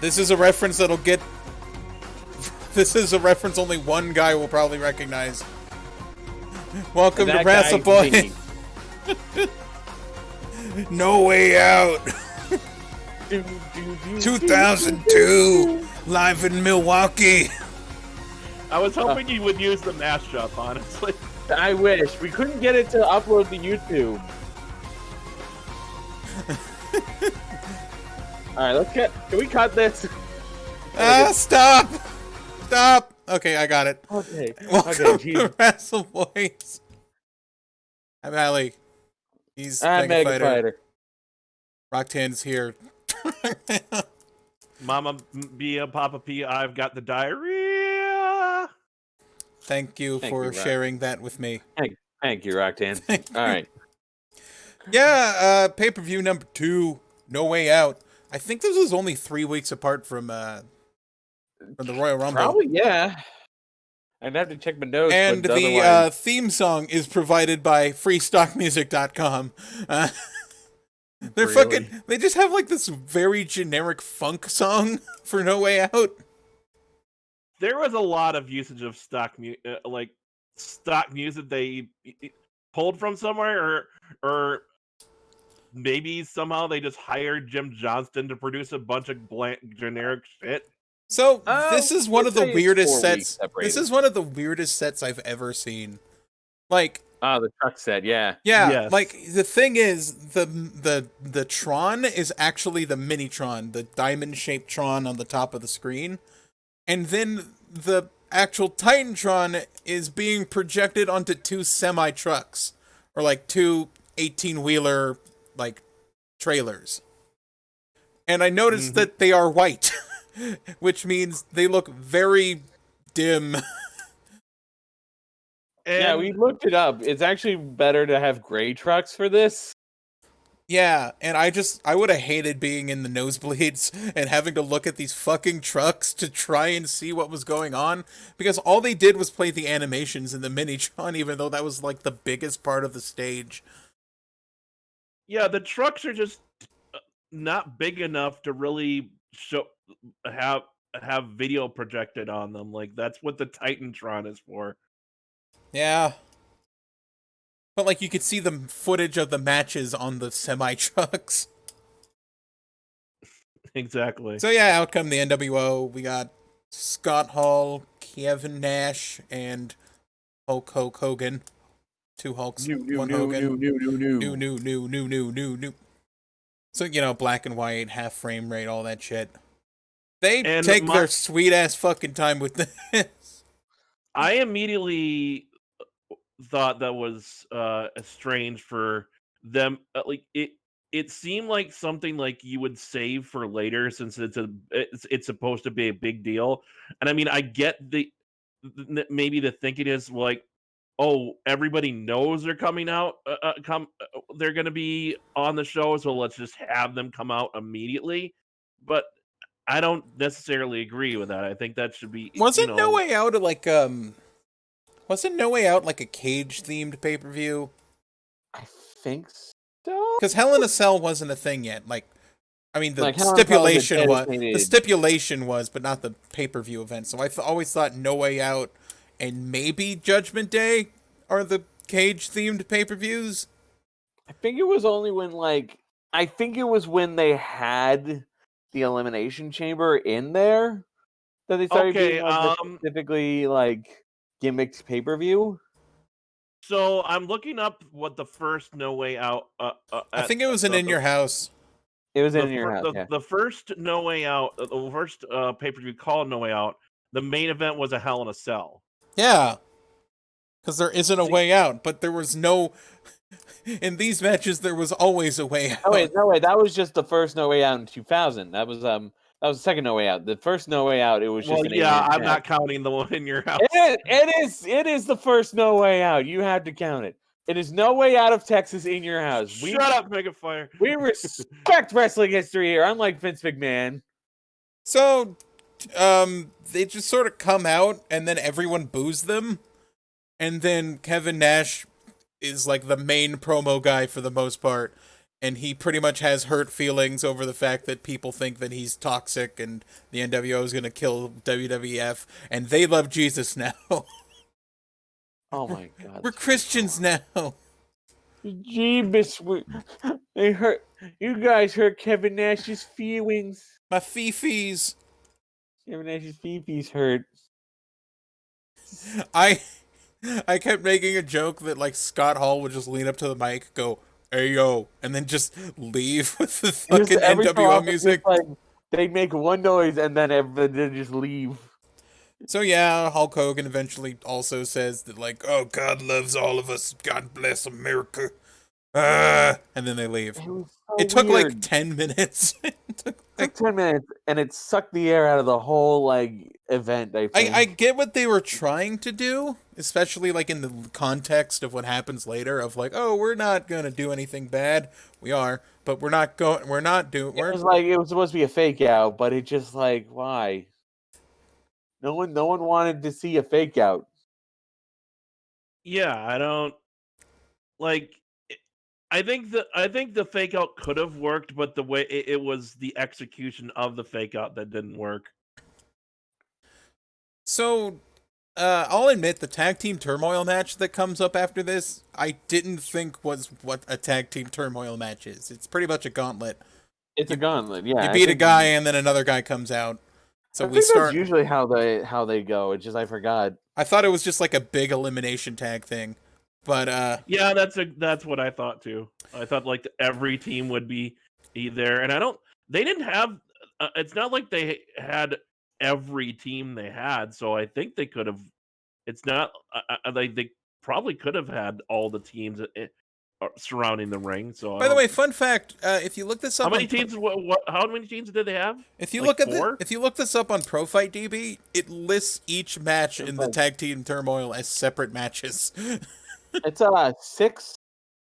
This is a reference that'll get... This is a reference only one guy will probably recognize. Welcome to WRASSLEBOYS. No Way Out. 2002, live in Milwaukee. I was hoping you would use the mashup, honestly. I wish. We couldn't get it to upload to YouTube. Alright, can we cut this? Stop! Stop! Okay, I got it. Okay. Welcome to WRASSLEBOYS. I'm Ali. He's Megafighter. Rocktan's here. Mama Mia, Papa P, I've got the diarrhea. Thank you for sharing that with me. Thank you, Rocktan. All right. Yeah, pay-per-view number 2, No Way Out. I think this was only 3 weeks apart from the Royal Rumble. Probably, yeah. I'd have to check my notes. And the theme song is provided by freestockmusic.com. They're really? They just have like this very generic funk song for No Way Out. There was a lot of usage of stock music they pulled from somewhere, or maybe somehow they just hired Jim Johnston to produce a bunch of generic shit. So this is one of the weirdest sets. This is one of the weirdest sets I've ever seen. Like, the truck set, yeah. Yeah, yes. Like, the thing is, the Tron is actually the mini-Tron, the diamond-shaped Tron on the top of the screen. And then the actual Titantron is being projected onto 2 semi-trucks. Or, like, 2 18-wheeler, like, trailers. And I noticed that they are white. Which means they look very dim. Yeah, we looked it up. It's actually better to have gray trucks for this. Yeah, and I would have hated being in the nosebleeds and having to look at these fucking trucks to try and see what was going on, because all they did was play the animations in the Minitron, even though that was like the biggest part of the stage. Yeah, the trucks are just not big enough to really have video projected on them. Like, that's what the Titantron is for. Yeah. But, like, you could see the footage of the matches on the semi-trucks. Exactly. So, yeah, out come the NWO. We got Scott Hall, Kevin Nash, and Hulk Hogan. 2 Hulks, 1 Hogan. New. So, you know, black and white, half frame rate, all that shit. They take their sweet-ass fucking time with this. I immediately thought that was strange for them. Like, it seemed like something like you would save for later, since it's supposed to be a big deal. And I mean, I get maybe the thinking is like, oh, everybody knows they're coming out. They're going to be on the show, so let's just have them come out immediately. But I don't necessarily agree with that. I think that should be. Wasn't No Way Out like Wasn't No Way Out like a cage themed pay-per-view? I think so. Because Hell in a Cell wasn't a thing yet. Like, I mean, the Like, stipulation was, but not the pay-per-view event. So I always thought No Way Out and maybe Judgment Day are the cage themed pay-per-views. I think it was only when when they had the Elimination Chamber in there that they started being like specifically like gimmicked pay-per-view. So I'm looking up what the first No Way Out. I think it was In Your House. It was In Your House. The first No Way Out, the first pay-per-view called No Way Out. The main event was a Hell in a Cell. Yeah, because there isn't a way out, but there was no. In these matches, there was always a way out. Oh wait, no way. That was just the first No Way Out in 2000. That was the second No Way Out. The first No Way Out, it was just. Well, yeah, I'm not counting the one In Your House. It is the first No Way Out. You have to count it. It is No Way Out of Texas In Your House. Shut up, Megafighter. We respect wrestling history here, unlike Vince McMahon. So, they just sort of come out, and then everyone boos them, and then Kevin Nash is like the main promo guy for the most part, and he pretty much has hurt feelings over the fact that people think that he's toxic and the NWO is going to kill WWF, and they love Jesus now. Oh my god. We're Christians now. Jeebus, they hurt. You guys hurt Kevin Nash's feelings. My fifis. Kevin Nash's fifis hurt. I kept making a joke that like Scott Hall would just lean up to the mic, go, "Hey yo," and then just leave with the fucking NWO music. Like, they'd make one noise and then they'd just leave. So yeah, Hulk Hogan eventually also says that like, "Oh, God loves all of us. God bless America." And then they leave. It took like 10 minutes. It took like 10 minutes, and it sucked the air out of the whole like event. I get what they were trying to do, especially like in the context of what happens later. Of like, oh, we're not gonna do anything bad. We are, but we're not going. We're not doing. It was like it was supposed to be a fake out, but it just like why? No one wanted to see a fake out. Yeah, I don't like. I think the fake out could have worked, but the way it was the execution of the fake out that didn't work. So, I'll admit the tag team turmoil match that comes up after this, I didn't think was what a tag team turmoil match is. It's pretty much a gauntlet. It's a gauntlet, yeah. You beat a guy and then another guy comes out. So I think that's usually how they go. It's just I forgot. I thought it was just like a big elimination tag thing. But yeah, that's what I thought too. I thought like every team would be there, and they didn't have. It's not like they had every team they had, so I think they could have. It's not they probably could have had all the teams surrounding the ring. So by the way, fun fact: if you look this up, how many teams? How many teams did they have? If you like if you look this up on Pro Fight DB, it lists each match in the tag team turmoil as separate matches. It's 6.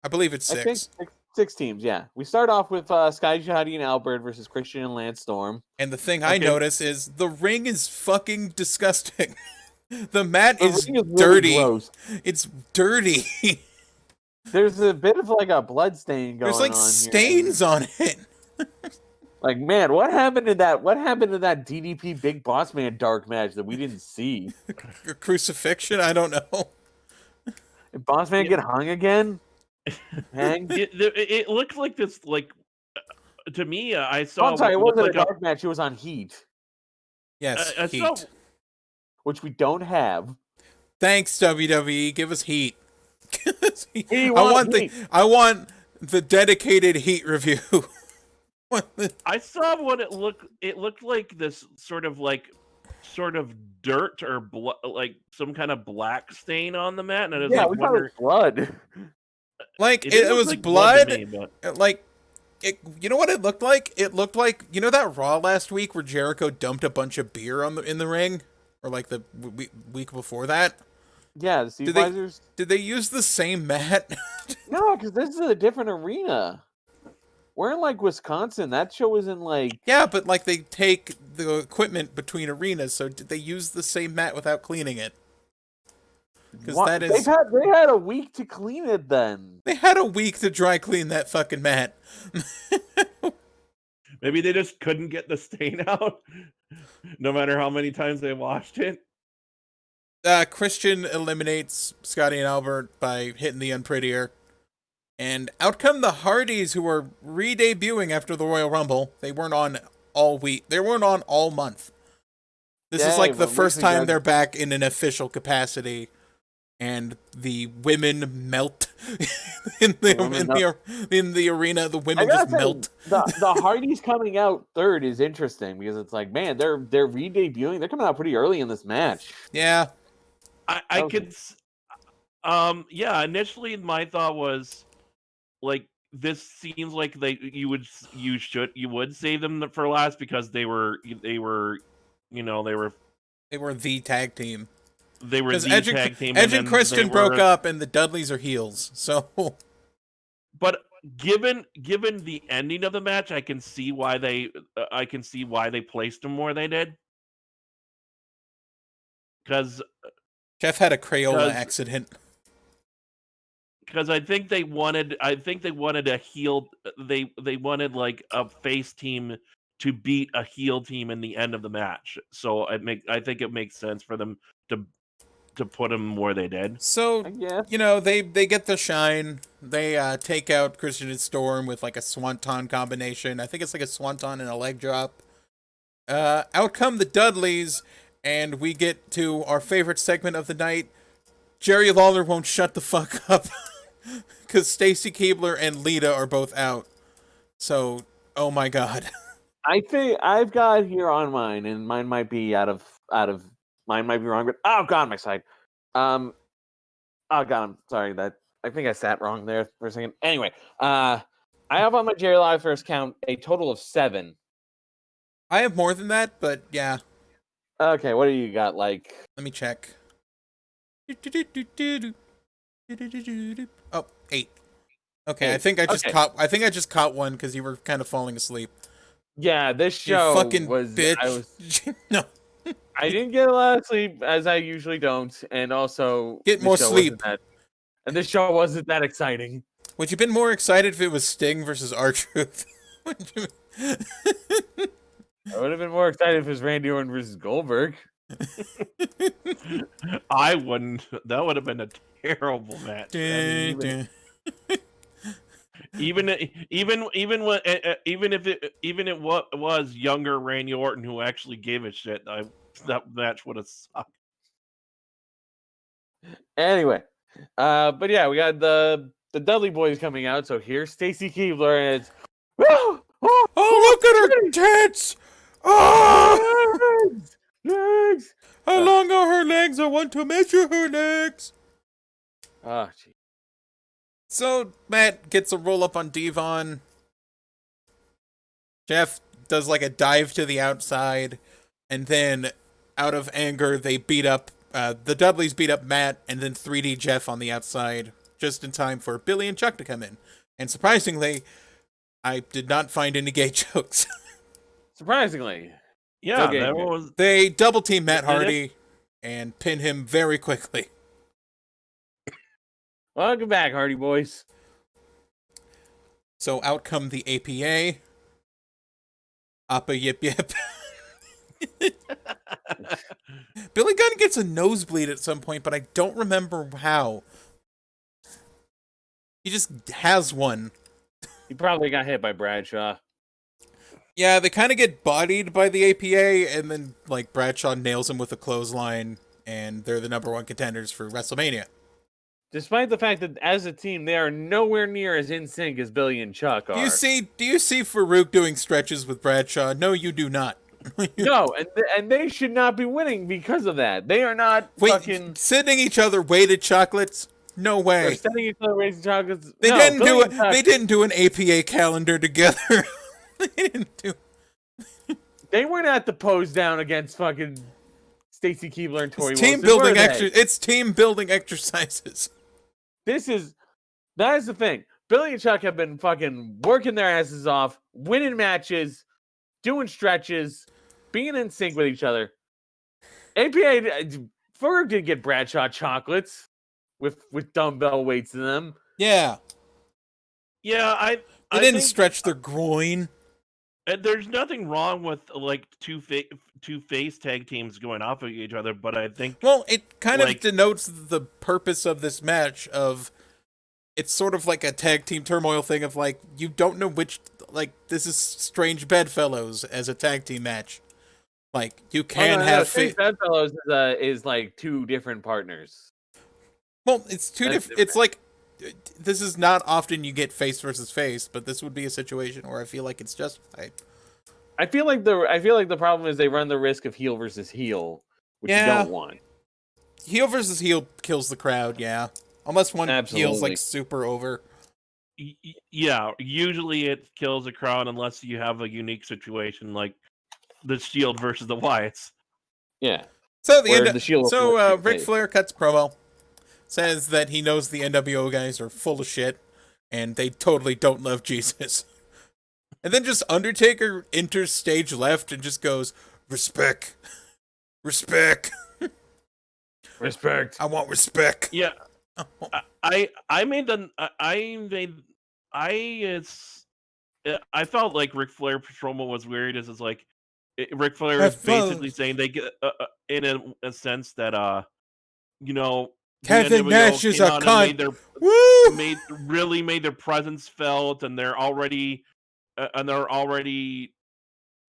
I believe it's 6. I think 6 teams. Yeah, we start off with Sky Jihadi and Albert versus Christian and Lance Storm. And the thing I notice is the ring is fucking disgusting. The mat is dirty. Really it's dirty. There's a bit of like a blood stain going on. There's like stains on it. Like, man, what happened to that? What happened to that DDP Big Boss Man dark match that we didn't see? Crucifixion? I don't know. Did Boss Man get hung again? Hanged? It looked like this, like, to me, I saw... I'm sorry, it wasn't a dark match, it was on Heat. Yes, I Heat. saw... Which we don't have. Thanks, WWE. Give us Heat. I want the dedicated Heat review. I saw what it looked like this sort of dirt or like some kind of black stain on the mat, and I was we thought it was blood. Like it was like blood. To me, like it. You know what it looked like? It looked like, you know, that Raw last week where Jericho dumped a bunch of beer in the ring, or like the week before that. Yeah, the Seavisors. Did they use the same mat? No, because this is a different arena. We're in like Wisconsin. That show isn't like... Yeah, but like they take the equipment between arenas, so did they use the same mat without cleaning it? Because that is... They had a week to clean it then. They had a week to dry clean that fucking mat. Maybe they just couldn't get the stain out, no matter how many times they washed it. Christian eliminates Scotty and Albert by hitting the Unprettier. And out come the Hardys, who are re-debuting after the Royal Rumble. They weren't on all week. They weren't on all month. This is like the first time they're back in an official capacity. And the women melt in the arena. The women just melt. The Hardys coming out third is interesting because it's like, man, they're re-debuting. They're coming out pretty early in this match. Yeah, I could. Yeah. Initially, my thought was, like, this seems like you would save them for last because they were the tag team. They were the tag team. Edge and Christian broke up, and the Dudleys are heels. So, but given the ending of the match, I can see why they placed them where they did. Because Jeff had a Crayola accident. because I think they wanted a heel. They wanted like a face team to beat a heel team in the end of the match. So I think it makes sense for them to put them where they did. So, I guess. they get the shine. They take out Christian and Storm with like a swanton combination. I think it's like a swanton and a leg drop. Out come the Dudleys, and we get to our favorite segment of the night. Jerry Lawler won't shut the fuck up because Stacy Keibler and Lita are both out. So, oh my god. I think I've got here on mine, and mine might be out of mine might be wrong, but oh god, my side. Oh god, I'm sorry that I think I sat wrong there for a second. Anyway, I have on my Jerry Lawler first count a total of 7. I have more than that, but yeah. Okay, what do you got? Like, Let me check. Oh, 8. Okay, 8. I think I just Okay. caught. I think I just caught one because you were kind of falling asleep. yeah, this You show fucking was bitch. No, I didn't get a lot of sleep as I usually don't, and also Get this more show sleep. and this show wasn't that exciting. would you been more excited if it was Sting versus R-Truth? I would have been more excited if it was Randy Orton versus Goldberg. I wouldn't. That would have been a terrible match. Even if it was younger Randy Orton who actually gave a shit, that match would have sucked. Anyway, but yeah, we got the Dudley Boys coming out. So here's Stacy Keibler, and it's Oh, look at her tits! Oh, legs. how long are her legs? I want to measure her legs. Oh, gee. So Matt gets a roll up on Devon. Jeff does like a dive to the outside, and then out of anger, they beat up. The Dudleys beat up Matt, and then 3D Jeff on the outside, just in time for Billy and Chuck to come in. And surprisingly, I did not find any gay jokes. Surprisingly, Yeah, Okay, that good. was. They double team Matt Did it? Hardy and pin him very quickly. welcome back, Hardy Boys. So out come the APA. Appa yip yip. Billy Gunn gets a nosebleed at some point, but I don't remember how. He just has one. He probably got hit by Bradshaw. Yeah, they kind of get bodied by the APA, and then like Bradshaw nails him with a clothesline, and they're the #1 contenders for WrestleMania. Despite the fact that as a team they are nowhere near as in sync as Billy and Chuck are. Do you see Farouk doing stretches with Bradshaw? No, you do not. No, and they should not be winning because of that. They are not fucking sending each other weighted chocolates? No way. they're sending each other raising chocolates. They No, didn't Billy do and Chuck, They didn't do an APA calendar together. They didn't do. They weren't at the pose down against fucking Stacy Keibler and Tori It's team Wilson, building were they? It's team building exercises. That is the thing. Billy and Chuck have been fucking working their asses off, winning matches, doing stretches, being in sync with each other. APA Ferg did get Bradshaw chocolates with dumbbell weights in them. Yeah, Yeah, they didn't stretch their groin. And there's nothing wrong with like two face tag teams going off of each other, but I think Well, it kind of Like- denotes the purpose of this match. Of it's sort of like a tag team turmoil thing. Of like you don't know which this is strange bedfellows as a tag team match. Like you can have Strange Bedfellows is like two different partners. Well, it's two That's different. It's like this is not often you get face versus face, but this would be a situation where I feel like it's justified. I feel like the problem is they run the risk of heel versus heel, which you Yeah. don't want. Heel versus heel kills the crowd, yeah. Unless one heel's Absolutely. like super over. yeah, usually it kills a crowd unless you have a unique situation like the Shield versus the Wyatts. Yeah. So the Where end. the Shield So will Ric face. Flair cuts promo, says that he knows the NWO guys are full of shit, and they totally don't love Jesus. And then just Undertaker enters stage left and just goes, respect. Respect. Respect. I want respect. Yeah, I made the I made I felt like Ric Flair promo was weird. It's like Ric Flair is basically saying they get in a sense that you know the Kevin NWO Nash is came a out and cunt. Woo! really made their presence felt, and they're already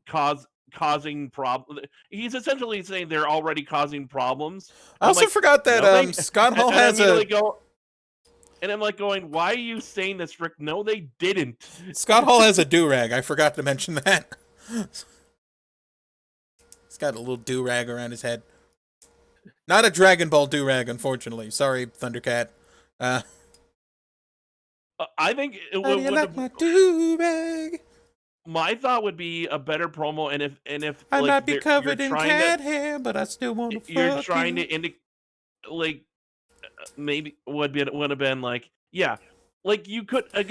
causing problems. He's essentially saying they're already causing problems. I I'm also like, forgot that no, they Scott Hall and I has a immediately go, and I'm like going, why are you saying this, Rick? No, they didn't. Scott Hall has a do-rag. I forgot to mention that. He's got a little do-rag around his head. Not a Dragon Ball do-rag, unfortunately. Sorry, Thundercat. I think it How do you like my do-rag? my thought would be a better promo, and if I like might be covered in trying cat hair, but I still want to fuck you're trying you. to indicate, like, maybe would have been like, yeah, like you could have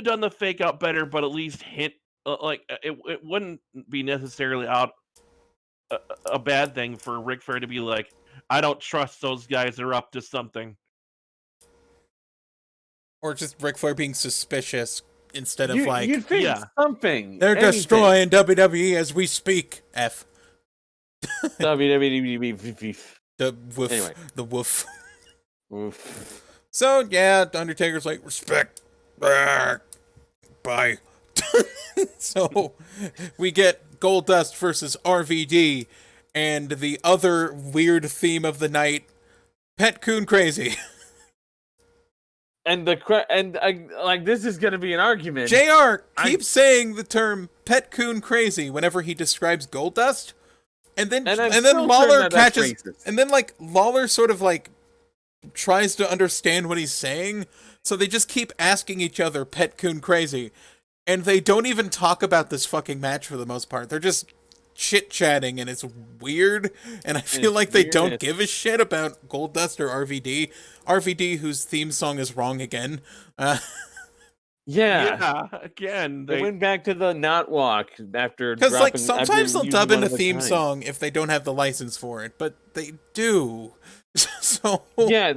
done the fake out better, but at least hint it wouldn't be necessarily out a bad thing for Ric Flair to be like, I don't trust those guys, they're up to something. Or just Ric Flair being suspicious instead of you'd think something. They're anything. destroying WWE as we speak. F. WWE. The woof. Anyway. The woof. Oof. So, yeah, Undertaker's like, respect. Bye. So, we get Goldust versus RVD, and the other weird theme of the night, Pet Coon Crazy. And like this is gonna be an argument. JR keeps saying the term Pet Coon Crazy whenever he describes Goldust, and then Lawler catches, and then like Lawler sort of like tries to understand what he's saying, so they just keep asking each other Pet Coon Crazy, and they don't even talk about this fucking match for the most part. They're just chit-chatting, and it's weird, and I feel like they don't give a shit about Goldust or RVD. RVD, whose theme song is wrong again. Yeah, again. They went back to the not walk after because like sometimes they'll dub in a theme kind. song if they don't have the license for it, but they do. So yeah,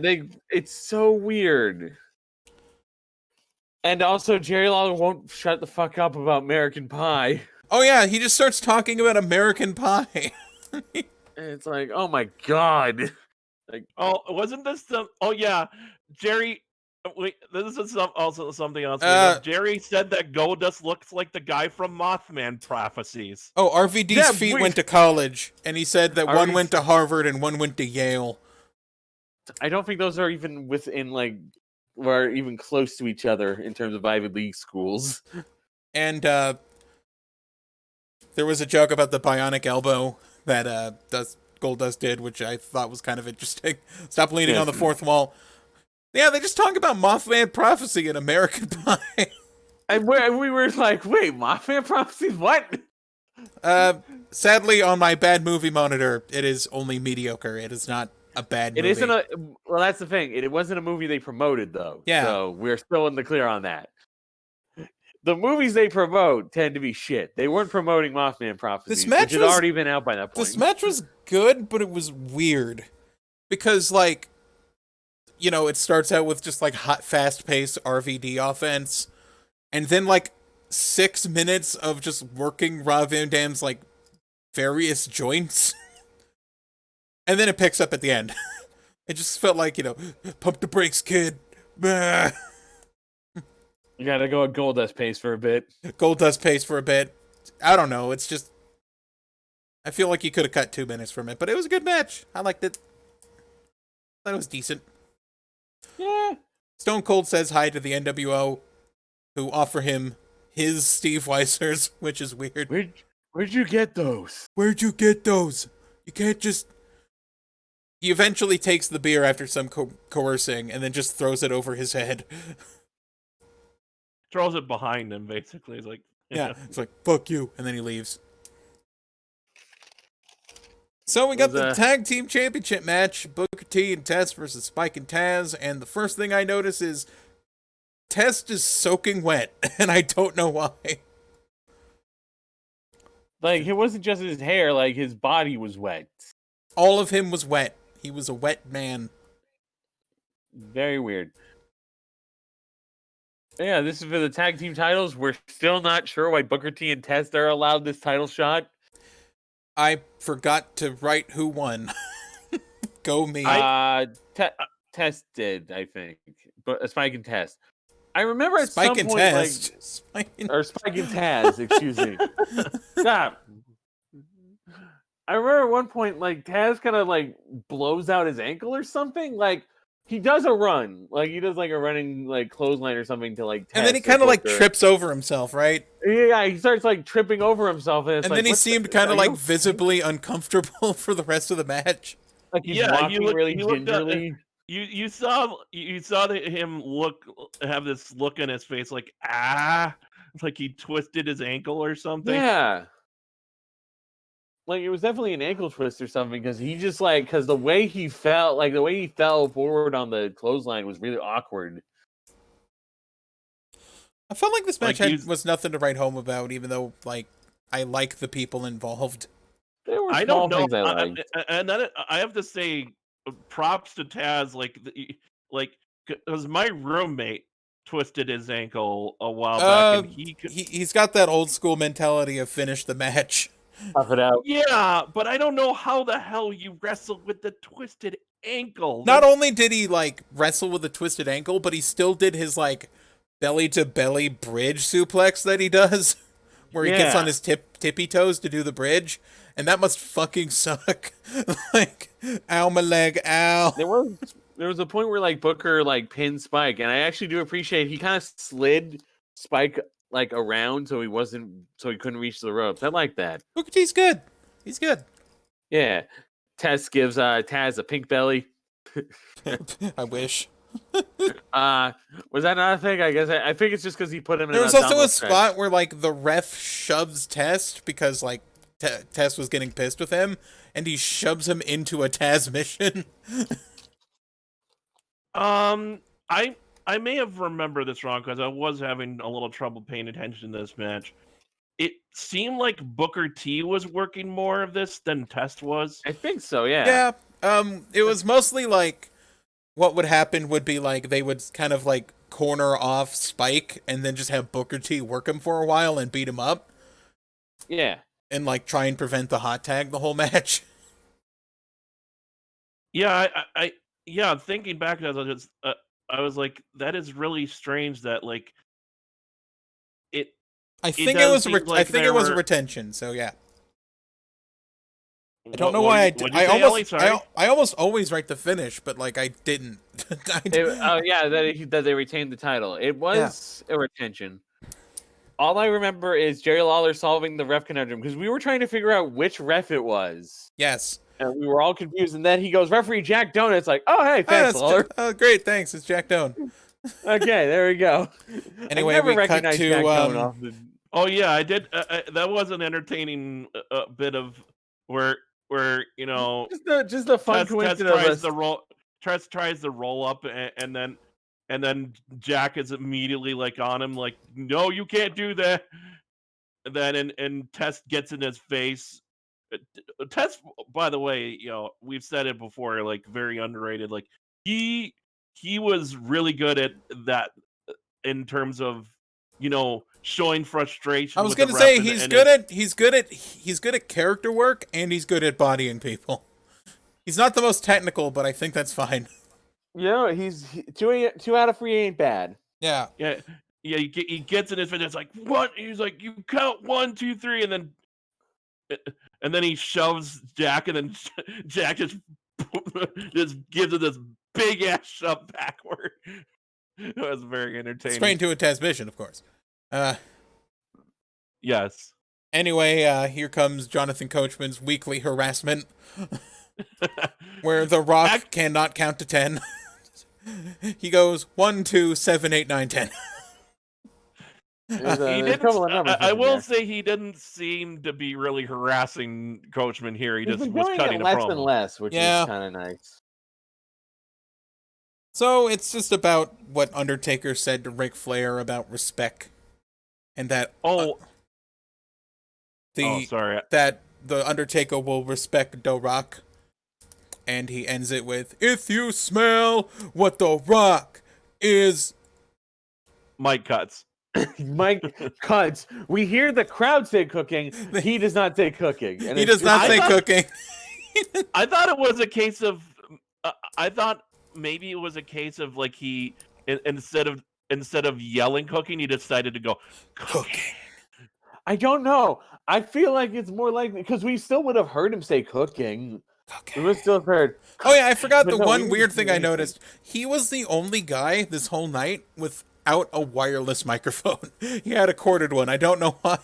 it's so weird. And also, Jerry Lawler won't shut the fuck up about American Pie. Oh yeah, he just starts talking about American Pie. And it's like, oh my god. Like, oh, wasn't this the? Oh yeah, Jerry. Wait, this is also something else. Jerry said that Goldust looks like the guy from Mothman Prophecies. Oh, RVD's feet went to college, and he said that one went to Harvard and one went to Yale. I don't think those are even within like, or even close to each other in terms of Ivy League schools. And there was a joke about the bionic elbow that Goldust did, which I thought was kind of interesting. Stop leaning on the fourth wall. Yeah, they just talk about Mothman Prophecy and American Pie. And we were like, wait, Mothman Prophecy? What? Sadly, on my bad movie monitor, it is only mediocre. It is not a bad movie. It isn't a... Well, that's the thing. It wasn't a movie they promoted, though. Yeah. So we're still in the clear on that. The movies they promote tend to be shit. They weren't promoting Mothman Prophecy, which had already been out by that point. This match was good, but it was weird. Because, like, you know, it starts out with just, like, hot, fast-paced RVD offense. And then, like, 6 minutes of just working Rob Van Dam's, like, various joints. And then it picks up at the end. It just felt like, you know, pump the brakes, kid. Bah. You gotta go at Goldust pace for a bit. Goldust pace for a bit. I don't know. It's just... I feel like you could have cut 2 minutes from it, but it was a good match. I liked it. Thought it was decent. Yeah. Stone Cold says hi to the NWO, who offer him his Steve Weissers, which is weird. Where'd you get those? Where'd you get those? You can't just... He eventually takes the beer after some coercing, and then just throws it over his head. Throws it behind him, basically. He's like, yeah, it's like, fuck you, and then he leaves. So we got the Tag Team Championship match, Booker T and Test versus Spike and Taz, and the first thing I notice is Test is soaking wet, and I don't know why. Like, it wasn't just his hair, like, his body was wet. All of him was wet. He was a wet man. Very weird. Yeah, this is for the tag team titles. We're still not sure why Booker T and Test are allowed this title shot. I forgot to write who won. Go me. Test did, I think, but Spike and Test. I remember at Spike some and point, Test. Spike and Taz, excuse me. Stop. I remember at one point, like Taz kind of like blows out his ankle or something. Like he does a run, like he does like a running like clothesline or something to like. Test and then he kind of like trips over himself, right? Yeah, he starts like tripping over himself, and then he seemed kind of like visibly uncomfortable for the rest of the match. Like he's walking really gingerly. You saw him have this look in his face, like like he twisted his ankle or something. Yeah, like it was definitely an ankle twist or something because he just because the way he fell forward on the clothesline was really awkward. I felt like this match was nothing to write home about, even though like I like the people involved. There were small things I liked. And then I have to say, props to Taz, because my roommate twisted his ankle a while back, and he's got that old school mentality of finish the match. Tough it out. Yeah, but I don't know how the hell you wrestle with the twisted ankle. Not only did he like wrestle with a twisted ankle, but he still did his like belly to belly bridge suplex that he does, where he gets on his tippy toes to do the bridge, and that must fucking suck. Like, ow my leg, ow. There was a point where like Booker like pinned Spike, and I actually do appreciate he kind of slid Spike like around so he couldn't reach the ropes. I like that. Booker T's good. He's good. Yeah. Tess gives Taz a pink belly. I wish. Was that not a thing? I guess I think it's just because he put him in. There was also a spot where like the ref shoves Test because like Test was getting pissed with him, and he shoves him into a Taz mission. I may have remembered this wrong because I was having a little trouble paying attention to this match. It seemed like Booker T was working more of this than Test was. I think so, yeah. Yeah. It was mostly like what would happen would be like they would kind of like corner off Spike and then just have Booker T work him for a while and beat him up. Yeah. And like try and prevent the hot tag the whole match. Yeah, I thinking back to that, I was like, that is really strange that like it. I think it was a retention. So yeah. I don't know why I almost always write the finish, but like I didn't. That they retained the title. It was a retention. All I remember is Jerry Lawler solving the ref conundrum because we were trying to figure out which ref it was. Yes. And we were all confused, and then he goes, "Referee Jack Doan." It's like, "Oh, hey, thanks, Lawler." Oh, great, thanks. It's Jack Doan. Okay, there we go. Anyway, we cut to Jack Doan off the... Oh yeah, I did. That was an entertaining bit of where you know just the fun coincidence. Tess tries to roll up, and then Jack is immediately like on him, like, "No, you can't do that." And then and Tess gets in his face. Tess, by the way, you know, we've said it before, like very underrated. Like he was really good at that in terms of, you know, showing frustration. I was going to say he's good at character work, and he's good at bodying people. He's not the most technical, but I think that's fine. Yeah, he's 2 out of 3 ain't bad. Yeah. He gets in his face. It's like, what? He's like, you count 1, 2, 3, and then he shoves Jack, and then Jack just gives it this big ass shove backward. It was very entertaining. Straight into a Taz mission, of course. Yes. Anyway, here comes Jonathan Coachman's weekly harassment, where The Rock cannot count to 10. He goes 1, 2, 7, 8, 9, 10. I will say he didn't seem to be really harassing Coachman here. He just was cutting a promo. Less and less, which is kind of nice. So it's just about what Undertaker said to Ric Flair about respect, and that that the Undertaker will respect The Rock, And he ends it with, "If you smell what The Rock is..." Mike cuts. Mike cuts. We hear the crowd say cooking. He does not say cooking. And He it's does not just say like- cooking. I thought it was a case of. I thought maybe it was a case of like he instead of yelling cooking, he decided to go cooking. I don't know. I feel like it's more likely because we still would have heard him say cooking. We would still have heard. Oh yeah, I forgot But the no, we one didn't weird see thing I anything. noticed. He was the only guy this whole night without a wireless microphone. He had a corded one. I don't know why.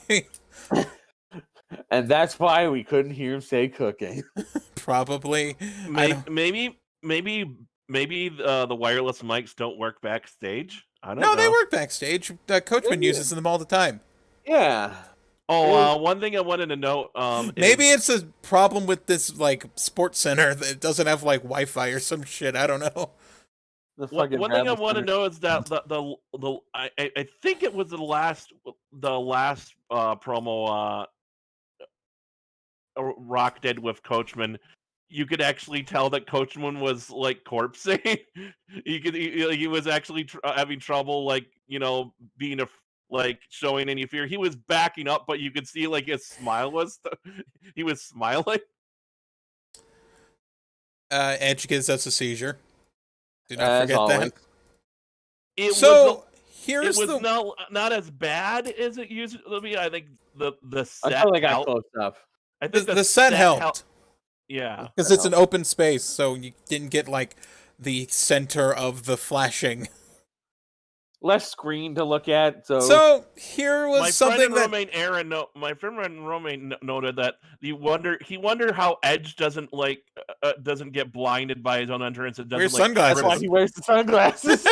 And that's why we couldn't hear him say cooking. Probably. Maybe the wireless mics don't work backstage. I don't know. No, they work backstage. Coachman uses them all the time. Yeah. Oh, one thing I wanted to note. Maybe it's a problem with this like sports center that doesn't have like Wi-Fi or some shit. I don't know. One thing I want to know is that I think it was the last promo Rock did with Coachman. You could actually tell that Coachman was like corpsing. He was actually having trouble, like being showing any fear. He was backing up, but you could see like his smile was. He was smiling. Edge gives us a seizure. Do not As forget always. that. It Here's was the not as bad as it used to be. I think the set I felt like I got helped. close enough. I think the set helped. Yeah, Because it's an open space, so you didn't get like the center of the flashing. Less screen to look at. So here was my something friend and Romaine noted that he wondered how Edge doesn't get blinded by his own entrance. It Wears doesn't sunglasses. that's why he wears the sunglasses.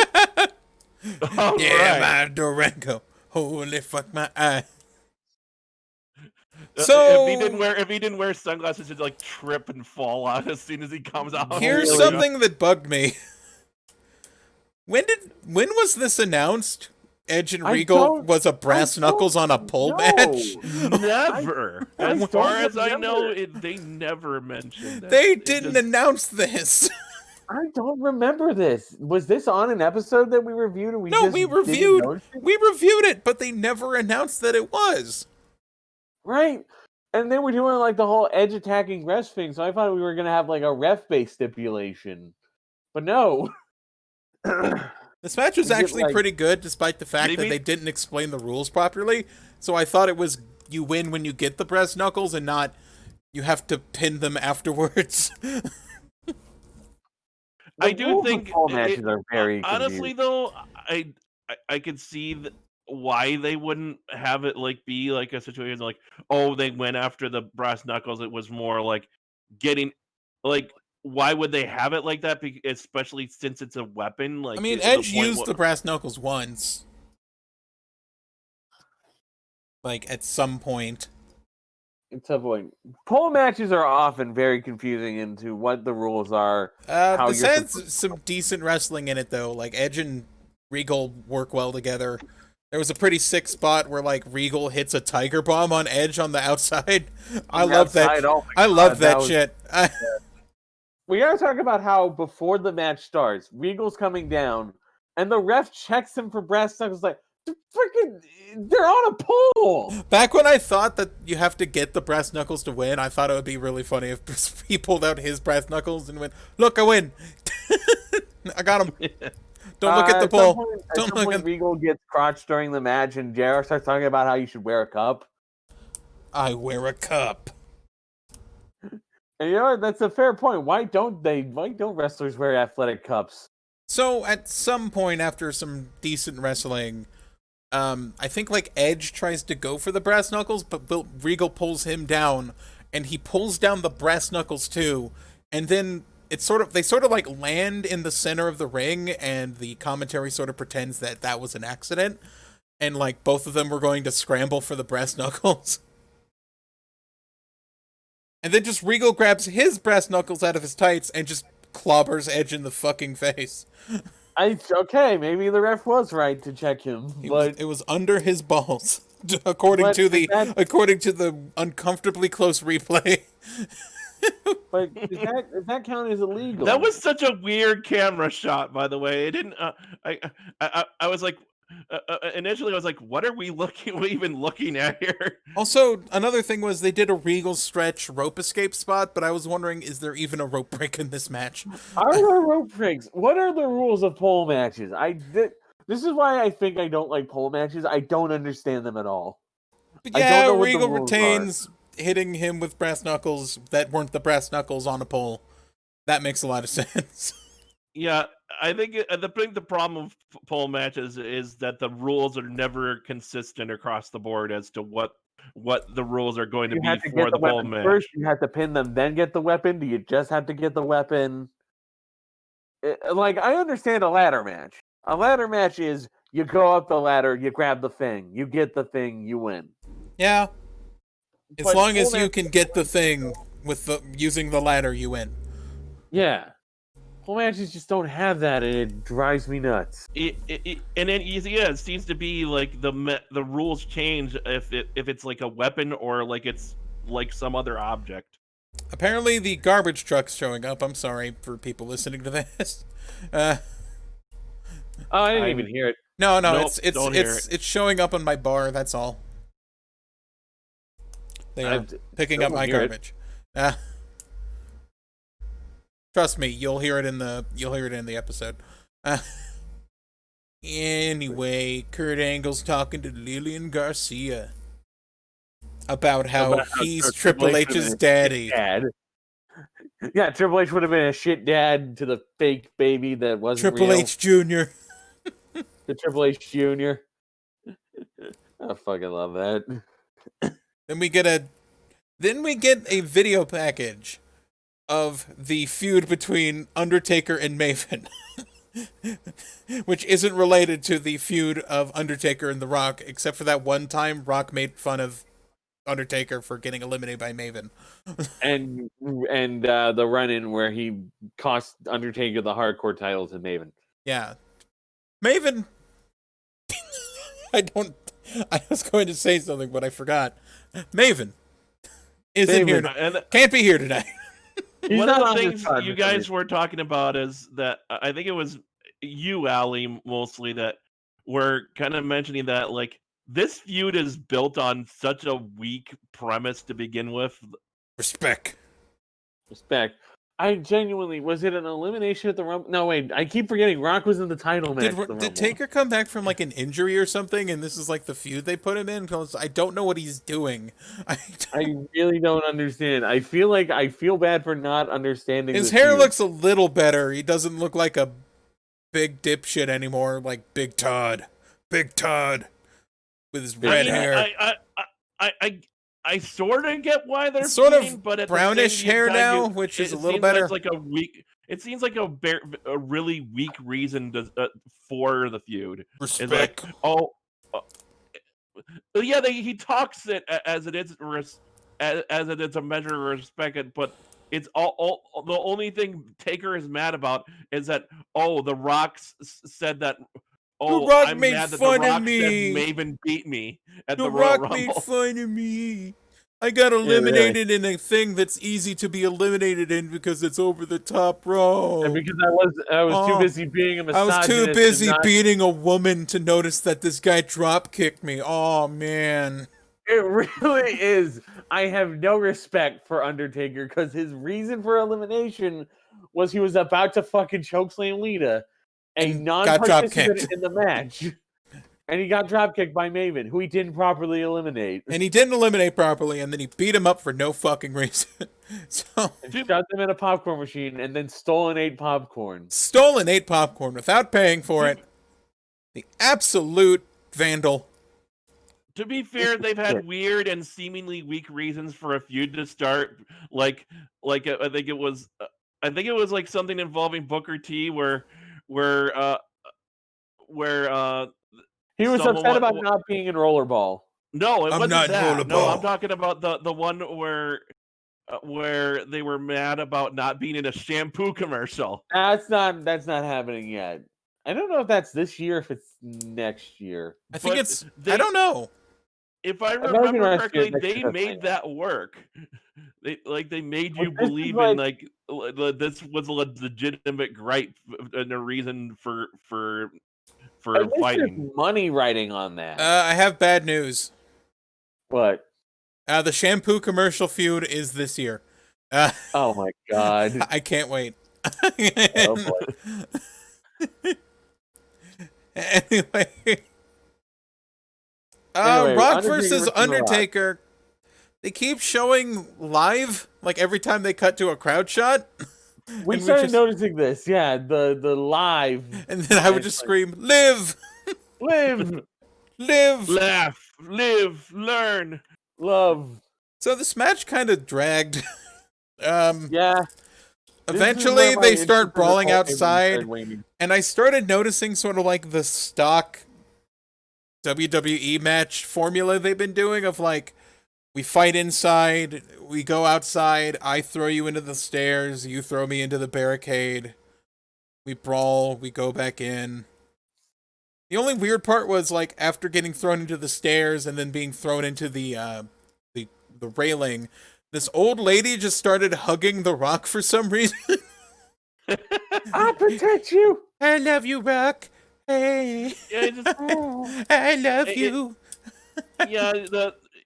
Oh, Yeah, right. my Durango. Holy fuck my eye. So if he didn't wear sunglasses, he'd like trip and fall out as soon as he comes out. Here's Really? something that bugged me. When was this announced? Edge and Regal was a brass knuckles on a pole match? Never. As don't far as I remember. know, they never mentioned that. They didn't announce this. I don't remember this. Was this on an episode that we reviewed? And No, we didn't reviewed notice it? it, but they never announced that it was. Right. And then we're doing like the whole Edge attacking ref thing, so I thought we were gonna have like a ref-based stipulation. But no. This match was Is it actually like- pretty good, despite the fact that Maybe- they didn't explain the rules properly. So I thought it was you win when you get the brass knuckles and not you have to pin them afterwards. I do rules of think pole matches are very honestly confusing. though, I could see why they wouldn't have it like be like a situation like, oh, they went after the brass knuckles. It was more like getting like, why would they have it like that? Especially since it's a weapon. Like, I mean, the Edge point used the brass knuckles once. Like, at some point. It's a point. Pole matches are often very confusing into what the rules are. How This you're has some decent wrestling in it, though. Like, Edge and Regal work well together. There was a pretty sick spot where, like, Regal hits a tiger bomb on Edge on the outside. I love that. Oh my I love God, that was- shit. We gotta talk about how before the match starts, Regal's coming down, and the ref checks him for brass knuckles. Like, freaking, they're on a pole. Back when I thought that you have to get the brass knuckles to win, I thought it would be really funny if he pulled out his brass knuckles and went, "Look, I win! I got him! Don't look at the pole! Don't look at." Regal gets crotched during the match, and JR starts talking about how you should wear a cup. I wear a cup. And you know what? That's a fair point. Why don't wrestlers wear athletic cups? So at some point after some decent wrestling, I think like Edge tries to go for the brass knuckles, but Regal pulls him down, and he pulls down the brass knuckles too, and then they sort of like land in the center of the ring, and the commentary sort of pretends that that was an accident, and like both of them were going to scramble for the brass knuckles. And then just Regal grabs his brass knuckles out of his tights and just clobbers Edge in the fucking face. Okay, maybe the ref was right to check him, but It was under his balls, according But to the that- according to the uncomfortably close replay. But does that count as illegal? That was such a weird camera shot, by the way. It didn't. I was like, initially, I was like, what are we even looking at here? Also, another thing was they did a Regal stretch rope escape spot, but I was wondering, is there even a rope break in this match? Are there rope breaks? What are the rules of pole matches? This is why I think I don't like pole matches. I don't understand them at all. But I yeah, don't know what the Regal rules retains hitting him with brass knuckles that weren't the brass knuckles on a pole. That makes a lot of sense. Yeah, I think the problem of pole matches is that the rules are never consistent across the board as to what the rules are going to be for the pole match. First, you have to pin them, then get the weapon. Do you just have to get the weapon? Like, I understand a ladder match. A ladder match is you go up the ladder, you grab the thing, you get the thing, you win. Yeah. As But long as pole you match- can get the thing with using the ladder, you win. Yeah. Pole matches just don't have that, and it drives me nuts. And then it seems to be like the rules change if it's like a weapon or like it's like some other object. Apparently, the garbage truck's showing up. I'm sorry for people listening to this. Oh, I didn't even hear it. No, Nope, it's showing up on my bar. That's all. They are picking up my garbage. Trust me, you'll hear it in the episode. Anyway, Kurt Angle's talking to Lillian Garcia about how he's Triple H's daddy. Yeah, Triple H would have been a shit dad to the fake baby that wasn't Triple real. H Jr. The Triple H Jr. I fucking love that. Then we get a video package of the feud between Undertaker and Maven, which isn't related to the feud of Undertaker and The Rock, except for that one time Rock made fun of Undertaker for getting eliminated by Maven. and the run-in where he cost Undertaker the hardcore title to Maven. Yeah. Maven... I was going to say something, but I forgot. Maven isn't here. Can't be here today. One of the things you guys were talking about is that I think it was you, Ali, mostly, that were kind of mentioning that like this feud is built on such a weak premise to begin with. Respect. I genuinely, was it an elimination at the Rumble? No, wait, I keep forgetting Rock was in the title match. Did Taker come back from like an injury or something, and this is like the feud they put him in? Because I don't know what he's doing. I really don't understand. I feel bad for not understanding. His hair looks a little better. He doesn't look like a big dipshit anymore, like Big Todd with his red hair. I sort of get why they're sort of but at brownish hair now, which is a little better. It seems like a really weak reason for the feud. Respect. It's like, he talks it as it is as it is a measure of respect, but it's all the only thing Taker is mad about is that The Rock said that. The Rock I'm made mad that fun The Rock of me. said Maven beat me at the Rock Royal Rumble. made fun of me. I got eliminated in a thing that's easy to be eliminated in because it's over the top row. And because I was too busy being a misogynist. I was too busy beating a woman to notice that this guy drop kicked me. Oh man. It really is. I have no respect for Undertaker because his reason for elimination was he was about to fucking chokeslam Lita, a non-participant in the match. And he got dropkicked by Maven, who he didn't properly eliminate. And he didn't eliminate properly, and then he beat him up for no fucking reason. Shot them in a popcorn machine, and then stole and ate popcorn. Without paying for it. The absolute vandal. To be fair, they've had weird and seemingly weak reasons for a feud to start. Like I think it was like something involving Booker T, where he was upset about not being in Rollerball. No, it wasn't that. No, I'm talking about the one where they were mad about not being in a shampoo commercial. That's not happening yet. I don't know if that's this year, if it's next year. I think I don't know. if I American remember Rescue correctly, next they to made that work. They made you But this is believe in this was a legitimate gripe and a reason for at least there's fighting. money writing on that. I have bad news. What? The shampoo commercial feud is this year. Oh my god. I can't wait. Oh boy. Anyway, Anyway, Rock Undertaker versus versus The Rock. Undertaker. They keep showing live, like every time they cut to a crowd shot. We And started noticing this, yeah. The live And then I would just scream, "Live, live, live!" Laugh, live, learn. love. So this match kind of dragged. Yeah. Eventually, they start brawling outside, and I started noticing sort of like the stock WWE match formula they've been doing of like, we fight inside, we go outside, I throw you into the stairs, you throw me into the barricade, we brawl, we go back in. The only weird part was like after getting thrown into the stairs and then being thrown into the railing, this old lady just started hugging The Rock for some reason. I'll protect you. I love you, Rock. Hey, Yeah, just, I love you.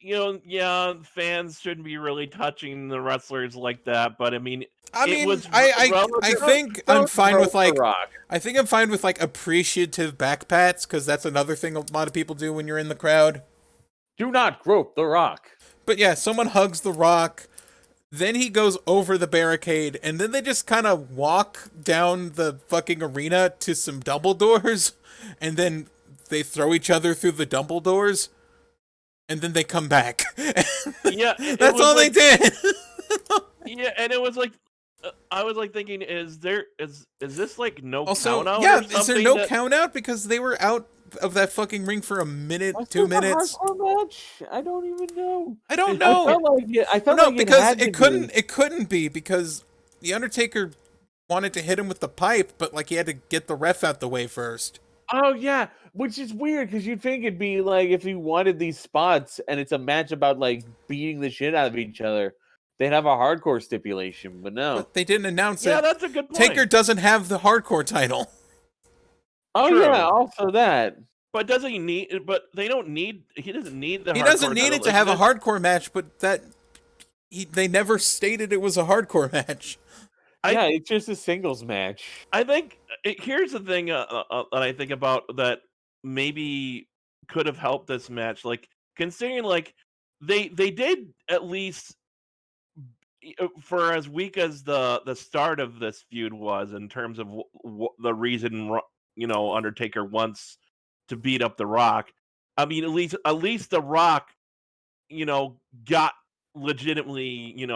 yeah, fans shouldn't be really touching the wrestlers like that. But I mean, I it mean, was I think I'm fine with like, The Rock. I think I'm fine with like appreciative back pats, because that's another thing a lot of people do when you're in the crowd. Do not grope The Rock. But yeah, someone hugs The Rock, then he goes over the barricade, and then they just kind of walk down the fucking arena to some double doors, and then they throw each other through the double doors, and then they come back. Yeah, That's all they did. Yeah, and it was like, I was like thinking, is this like no Also, count out? yeah, or is there something no that- count out because they were out of that fucking ring for a minute, Was 2 this a minutes? hardcore match? I don't even know. I don't I know. felt like it. I felt No, like because had to it couldn't be because the Undertaker wanted to hit him with the pipe, but like he had to get the ref out the way first. Oh yeah, which is weird because you'd think it'd be like if you wanted these spots and it's a match about like beating the shit out of each other, they'd have a hardcore stipulation, but no. But they didn't announce Yeah, it. that's a good point. Taker doesn't have the hardcore title. Oh True. yeah, also that. But does he need? But they don't need. He doesn't need the. He doesn't hardcore need title. it to have a hardcore match, but they never stated it was a hardcore match. Yeah, it's just a singles match. I think here's the thing that I think about that maybe could have helped this match. Like considering, like they did at least for as weak as the start of this feud was in terms of the reason Undertaker wants to beat up The Rock. I mean, at least The Rock, got legitimately,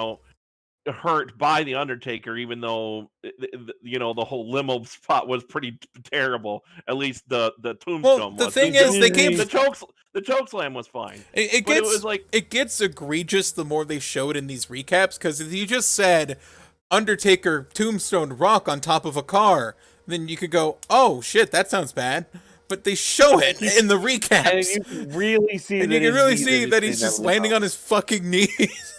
hurt by the Undertaker, even though the whole limo spot was pretty terrible. At least the tombstone. Well, the was. thing is, they keep the choke slam was fine. It But gets it was like it gets egregious the more they show it in these recaps, because if you just said Undertaker Tombstone Rock on top of a car, then you could go, oh shit, that sounds bad. But they show it in the recaps, And you can really see and that you can really his see knees that are he's in just that landing limo. on his fucking knees.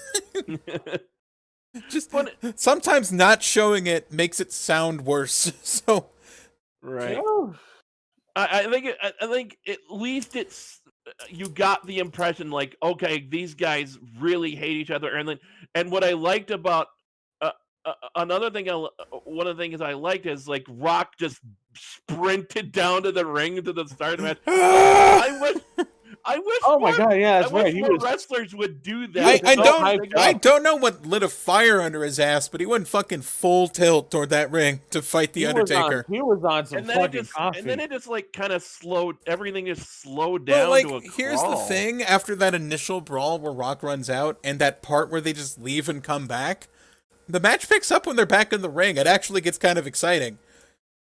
Just But- sometimes not showing it makes it sound worse. So right. Oh. I think at least it's you got the impression like, okay, these guys really hate each other, and what I liked about another thing, one of the things I liked is like Rock just sprinted down to the ring to the start of the match. I wish. Oh my more- god, yeah, that's I wish right. He more was wrestlers would do that. I don't know what lit a fire under his ass, but he went fucking full tilt toward that ring to fight the Undertaker. He was on some and then fucking coffee. and then it just like kind of slowed. Everything just slowed Well, down like, to a here's the crawl. thing: after that initial brawl where Rock runs out, and that part where they just leave and come back, the match picks up when they're back in the ring. It actually gets kind of exciting.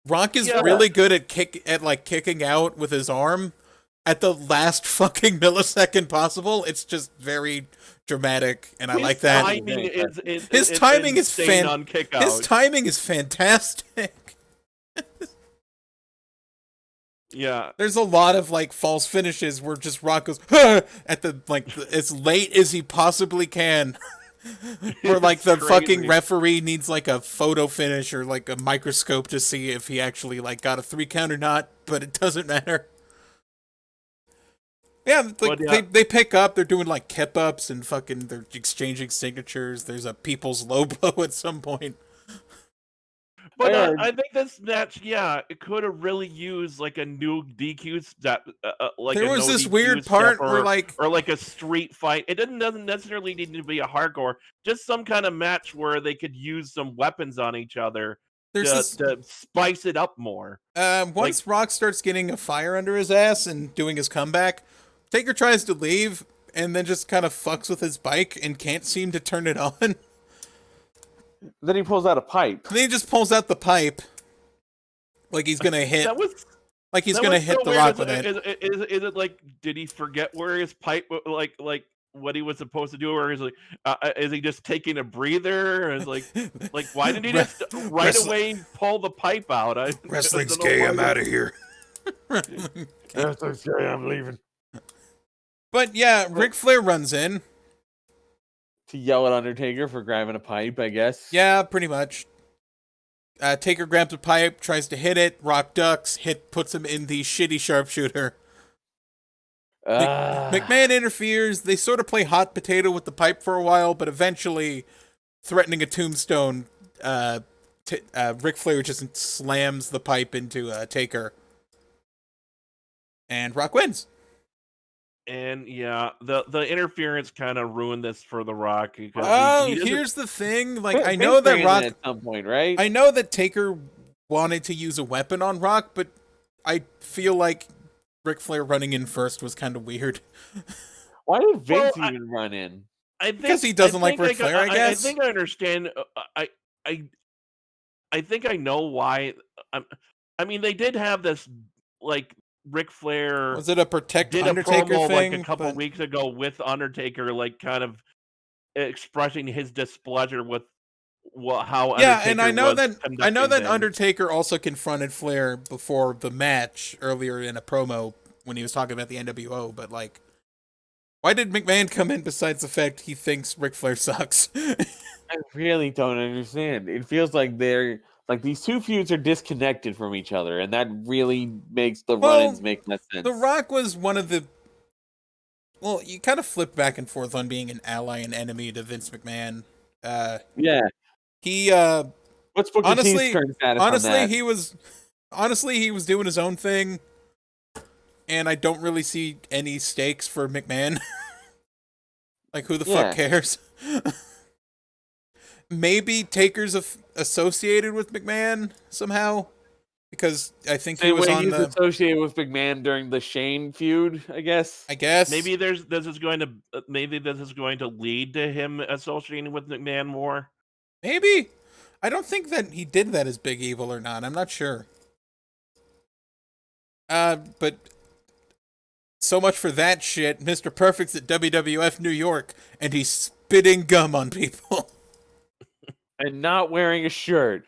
Rock is Yeah. really good at kicking out with his arm at the last fucking millisecond possible. It's just very dramatic, and I like that. His timing is on kick out. His timing is fantastic. Yeah. There's a lot of like false finishes where just Rock goes at as late as he possibly can. Where like It's the crazy. fucking referee needs like a photo finish or like a microscope to see if he actually like got a 3 count or not, but it doesn't matter. Yeah, like they pick up, they're doing like kip ups and fucking they're exchanging signatures. There's a people's low blow at some point. But I think this match, it could have really used like a new DQ step, like there a was no this DQ weird step part or, where like or like a street fight. It doesn't necessarily need to be a hardcore, just some kind of match where they could use some weapons on each other to spice it up more. Once Rock starts getting a fire under his ass and doing his comeback, Taker tries to leave and then just kind of fucks with his bike and can't seem to turn it on. Then he pulls out a pipe. Then he just pulls out the pipe, like he's gonna hit. Like he's gonna hit the Rock with it. Is it like, did he forget where his pipe, like what he was supposed to do, or is he just taking a breather? Is like why didn't he just away pull the pipe out? Wrestling's gay. I'm out of here. Wrestling's gay. I'm leaving. But yeah, Ric Flair runs in to yell at Undertaker for grabbing a pipe, I guess. Yeah, pretty much. Taker grabs a pipe, tries to hit it. Rock ducks, puts him in the shitty sharpshooter. McMahon interferes. They sort of play hot potato with the pipe for a while, but eventually, threatening a tombstone, Ric Flair just slams the pipe into Taker. And Rock wins. And the interference kind of ruined this for The Rock. Because here's the thing. Like, I know that Rock at some point, right? I know that Taker wanted to use a weapon on Rock, but I feel like Ric Flair running in first was kind of weird. Why did Vince even run in? Because he doesn't like Ric Flair, I guess. I think I understand. I think I know why. I mean, they did have this like. Ric Flair was it a protect did Undertaker a promo thing like a couple weeks ago with Undertaker, like kind of expressing his displeasure with how Undertaker and I know that things. Undertaker also confronted Flair before the match earlier in a promo when he was talking about the NWO, but like, why did McMahon come in besides the fact he thinks Ric Flair sucks? I really don't understand. It feels like they're like these two feuds are disconnected from each other, and that really makes the run-ins make less sense. The Rock was one of the. Well, you kind of flip back and forth on being an ally and enemy to Vince McMahon. He. What's Booker T's current status on that? He was doing his own thing, and I don't really see any stakes for McMahon. Like, who the fuck cares? Maybe Taker's associated with McMahon somehow, because I think he was associated with McMahon during the Shane feud. I guess. Maybe this is going to lead to him associating with McMahon more. Maybe. I don't think that he did that as Big Evil or not. I'm not sure. But so much for that shit. Mr. Perfect's at WWF New York, and he's spitting gum on people. And not wearing a shirt.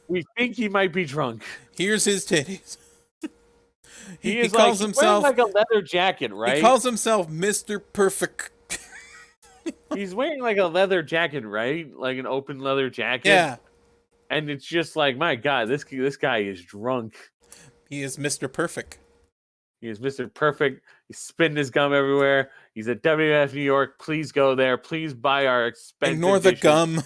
We think he might be drunk. Here's his titties. He calls himself wearing like a leather jacket, right? He calls himself Mr. Perfect. He's wearing like a leather jacket, right? Like an open leather jacket. Yeah. And it's just like, my God, this guy is drunk. He is Mr. Perfect. He is Mr. Perfect. He's spitting his gum everywhere. He's at WWF New York. Please go there. Please buy our expensive. Ignore the gum.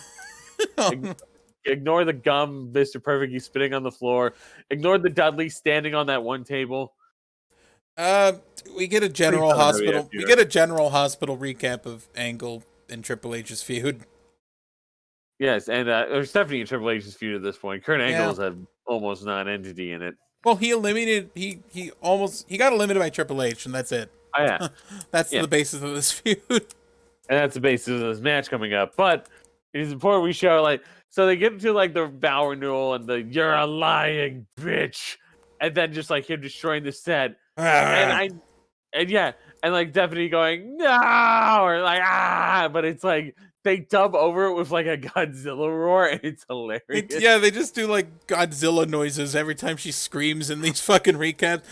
Ignore the gum, Mr. Perfect. He's spitting on the floor. Ignore the Dudley standing on that one table. We get a general hospital. We get a general hospital recap of Angle and Triple H's feud. Yes, and there's Stephanie and Triple H's feud at this point. Kurt Angle is an almost non-entity in it. Well, he eliminated. He got eliminated by Triple H, and that's it. Oh yeah, that's the basis of this feud. And that's the basis of this match coming up. But it is important we show so they get into like the vow renewal and the "you're a lying bitch," and then just like him destroying the set, and like Stephanie going no or like but it's like they dub over it with like a Godzilla roar, and it's hilarious. They just do like Godzilla noises every time she screams in these fucking recaps.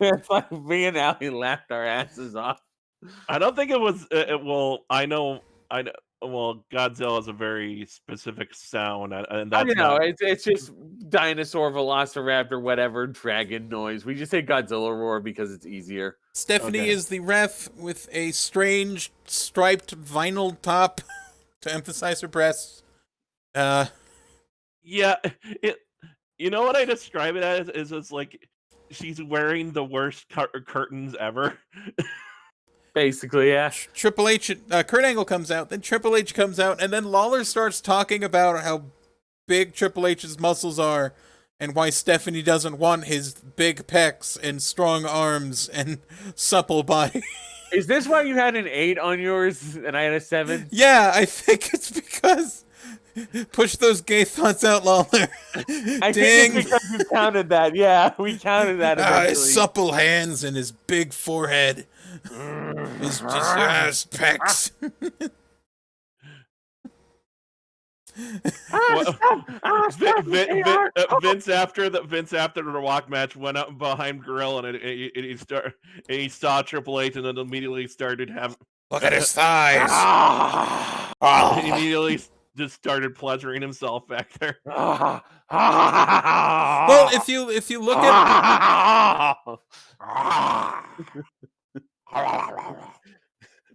It's like me and Allie laughed our asses off. I don't think it was. I know. Well, Godzilla is a very specific sound, and that's it's just dinosaur, velociraptor, whatever, dragon noise. We just say Godzilla roar because it's easier. Stephanie is the ref with a strange striped vinyl top to emphasize her breasts. Yeah, you know what I describe it as is it's like she's wearing the worst curtains ever. Basically, yeah. Triple H, Kurt Angle comes out, then Triple H comes out, and then Lawler starts talking about how big Triple H's muscles are and why Stephanie doesn't want his big pecs and strong arms and supple body. Is this why you had an 8 on yours and I had a 7? Yeah, I think it's because push those gay thoughts out, Lawler. I think it's because we counted that. Yeah, we counted that. His supple hands and his big forehead. His just pecs. Vince after the Rock match went up behind Grill and he saw Triple H and then immediately started having look at his thighs. He immediately just started pleasuring himself back there. Well, if you look at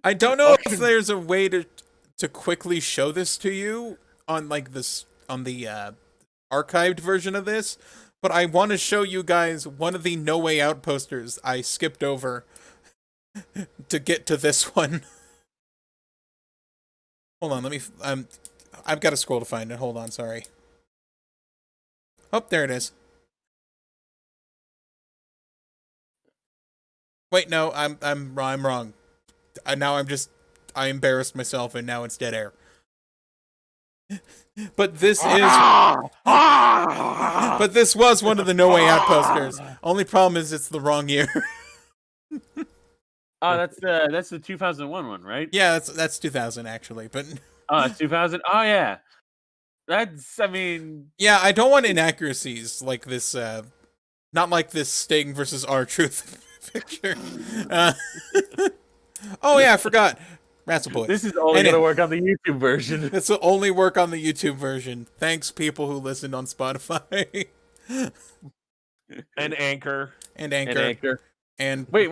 I don't know if there's a way to quickly show this to you on like this on the archived version of this, but I want to show you guys one of the No Way Out posters I skipped over to get to this one. Hold on, let me I've got to scroll to find it. Hold on, sorry. Oh, there it is. Wait, no, I'm wrong. Now I embarrassed myself and now it's dead air. But this was one of the No Way Out posters. Only problem is it's the wrong year. Oh, that's the 2001 one, right? Yeah, that's 2000 actually, but it's 2000. Oh yeah. I mean, yeah, I don't want inaccuracies like this not like this Sting versus R-Truth picture. Oh yeah, I forgot. WRASSLEBOYS. This is only going to work on the YouTube version. This will only work on the YouTube version. Thanks, people who listen on Spotify. And Anchor. And Anchor. And wait,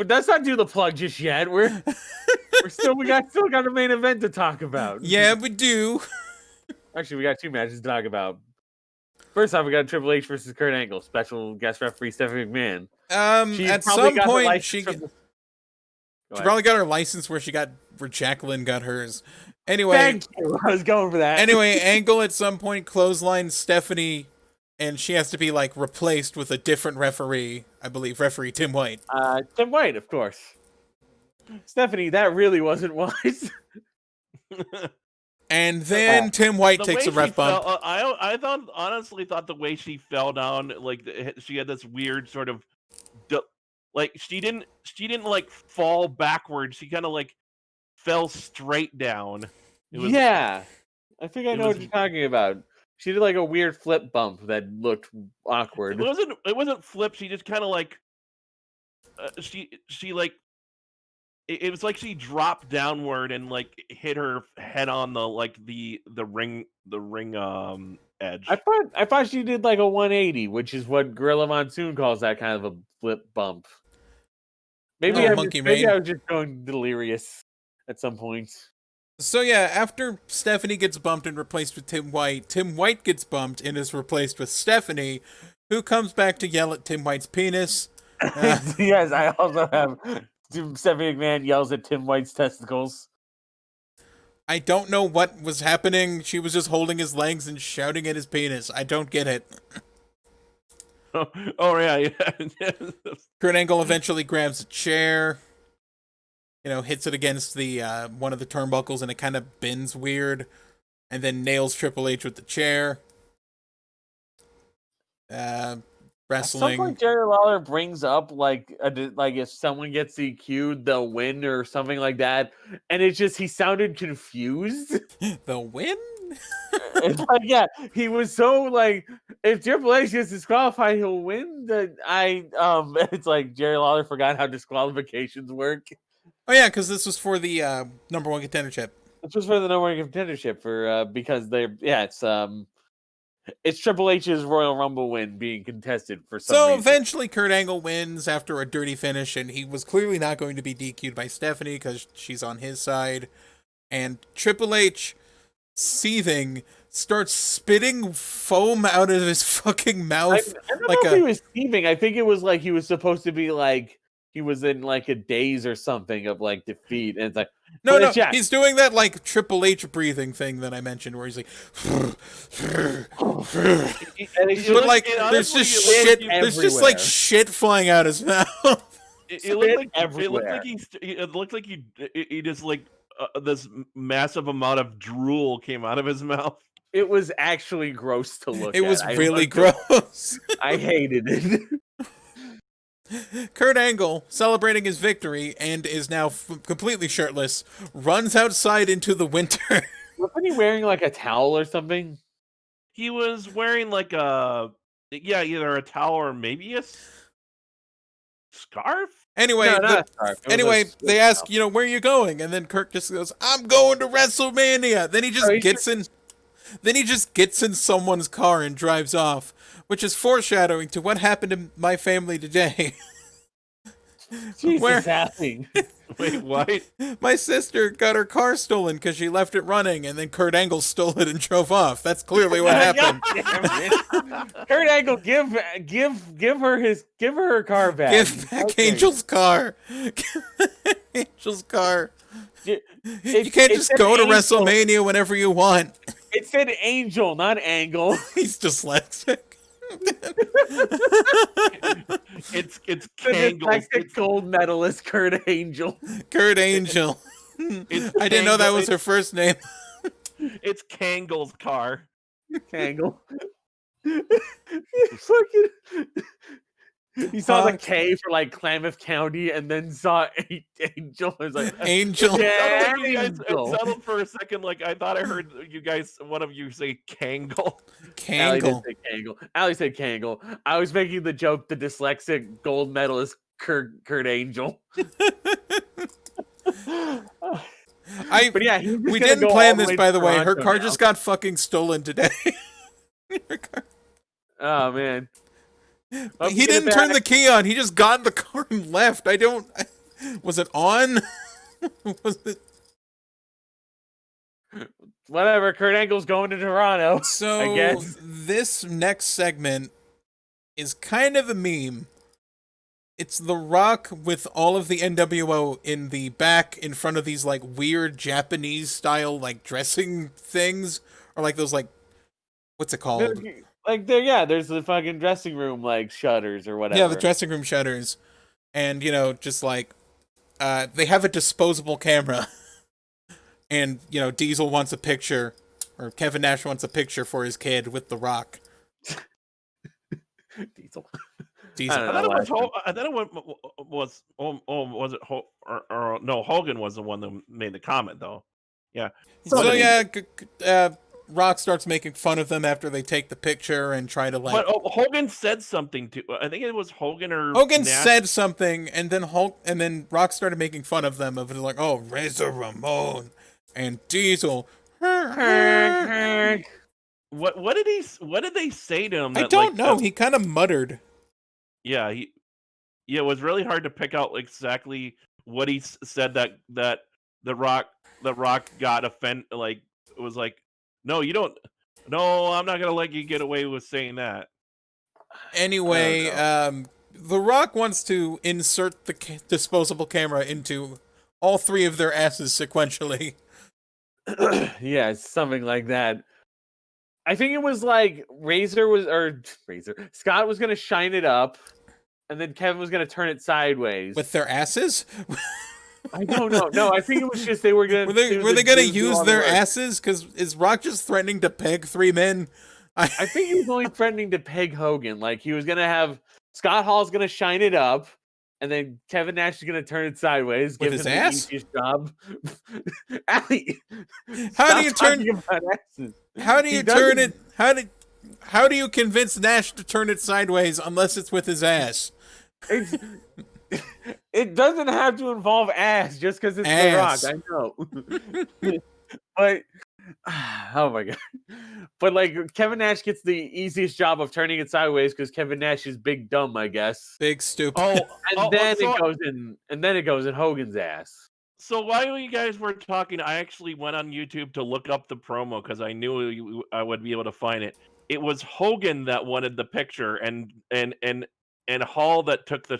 let's not do the plug just yet. We still got a main event to talk about. Yeah, we do. Actually, we got 2 matches to talk about. First off, we got Triple H versus Kurt Angle, special guest referee Stephanie McMahon. At some point, she probably got her license where Jacqueline got hers. Anyway, thank you. I was going for that. Anyway, Angle at some point clotheslines Stephanie, and she has to be like replaced with a different referee. I believe referee Tim White. Tim White, of course. Stephanie, that really wasn't wise. And then Tim White takes a ref bump. I honestly thought the way she fell down, like she had this weird sort of, like she didn't like fall backwards. She kind of like fell straight down. Yeah, I think I know what you're talking about. She did like a weird flip bump that looked awkward. It wasn't flip. She just kind of like she like. It was like she dropped downward and like hit her head on the ring edge. I thought she did like a 180, which is what Gorilla Monsoon calls that kind of a flip bump. Maybe I was just going delirious at some point. So yeah, after Stephanie gets bumped and replaced with Tim White gets bumped and is replaced with Stephanie, who comes back to yell at Tim White's penis. Yes, I also have Stephanie McMahon yells at Tim White's testicles. I don't know what was happening. She was just holding his legs and shouting at his penis. I don't get it. Oh yeah. Kurt Angle eventually grabs a chair, hits it against the one of the turnbuckles, and it kind of bends weird, and then nails Triple H with the chair. Ref wrestling. At some point, Jerry Lawler brings up like if someone gets DQ'd, they'll win or something like that, and it's just he sounded confused. They'll win. It's like, yeah, he was so like, if Triple H gets disqualified, he'll win. It's like Jerry Lawler forgot how disqualifications work. Oh yeah, because this was for the #1 contendership. This was for the #1 contendership because it's Triple H's Royal Rumble win being contested for some reason. Eventually Kurt Angle wins after a dirty finish, and he was clearly not going to be DQ'd by Stephanie because she's on his side. And Triple H, seething, starts spitting foam out of his fucking mouth. I don't know if he was seething. I think it was like he was supposed to be like he was in like a daze or something of like defeat, and it's like no, he's doing that like Triple H breathing thing that I mentioned, where he's like, but like there's just shit, there's just like shit flying out his mouth. It looked like he just like this massive amount of drool came out of his mouth. It was actually gross to look at. It was really gross. I hated it. Kurt Angle, celebrating his victory and is now completely shirtless, runs outside into the winter. Wasn't he wearing like a towel or something? He was wearing like either a towel or maybe a scarf. Anyway, they ask, where are you going? And then Kurt just goes, I'm going to WrestleMania. Then he just gets in someone's car and drives off, which is foreshadowing to what happened to my family today. Jesus, happening. Wait, what? My sister got her car stolen because she left it running, and then Kurt Angle stole it and drove off. That's clearly what happened. Kurt Angle, give her her car back. Give back Angel's car. Angel's car. You can't just go to WrestleMania whenever you want. It said Angel, not Angle. He's dyslexic. It's Kangle's gold medalist Kurt Angel. Kurt Angel. I didn't know that was her first name. It's Kangle's car. Kangle. He saw the K for like Klamath County, and then saw Angel. It was like Angel. Yeah, it settled for a second. Like I thought I heard one of you say Kangle. Kangle. Allie said Kangle. I was making the joke, the dyslexic gold medalist Kurt Angel. But yeah, we didn't plan this, by the way. Her car just got fucking stolen today. Oh man. He didn't turn the key on. He just got in the car and left. Was it on? Was it? Whatever. Kurt Angle's going to Toronto. So I guess this next segment is kind of a meme. It's The Rock with all of the NWO in the back in front of these like weird Japanese style like dressing things, or like those like, what's it called? Like there's the fucking dressing room like shutters or whatever. Yeah, the dressing room shutters, and just like they have a disposable camera, and Diesel wants a picture, or Kevin Nash wants a picture for his kid with The Rock. Diesel. Hogan was the one that made the comment though. Yeah. Rock starts making fun of them after they take the picture and try to like. But Hogan said something to. I think it was Hogan or Hogan Nash. said something, and then Rock started making fun of them of it, like, oh, Razor Ramon and Diesel. What did they say to him? I don't know. He kind of muttered. Yeah, it was really hard to pick out exactly what he said. That the Rock got offended. Like it was like. No, you don't. No, I'm not gonna let you get away with saying that. Anyway, The Rock wants to insert the disposable camera into all three of their asses sequentially. Yeah, it's something like that. I think it was like Scott was gonna shine it up, and then Kevin was gonna turn it sideways with their asses. I don't know. No, I think it was just they were gonna. Were they gonna use their asses? Because is Rock just threatening to peg three men? I think he was only threatening to peg Hogan. Like he was gonna have Scott Hall's gonna shine it up, and then Kevin Nash is gonna turn it sideways, With give his him ass? the easiest job. Allie, How do stop you talking turn? about asses. How do He you turn doesn't- it? How do you convince Nash to turn it sideways unless it's with his ass? It's, it doesn't have to involve ass just because it's Ass. The Rock. I know, but oh my god! But like Kevin Nash gets the easiest job of turning it sideways because Kevin Nash is big dumb, I guess. Big stupid. And then it goes in Hogan's ass. So while you guys were talking, I actually went on YouTube to look up the promo because I knew I would be able to find it. It was Hogan that wanted the picture, and Hall that took the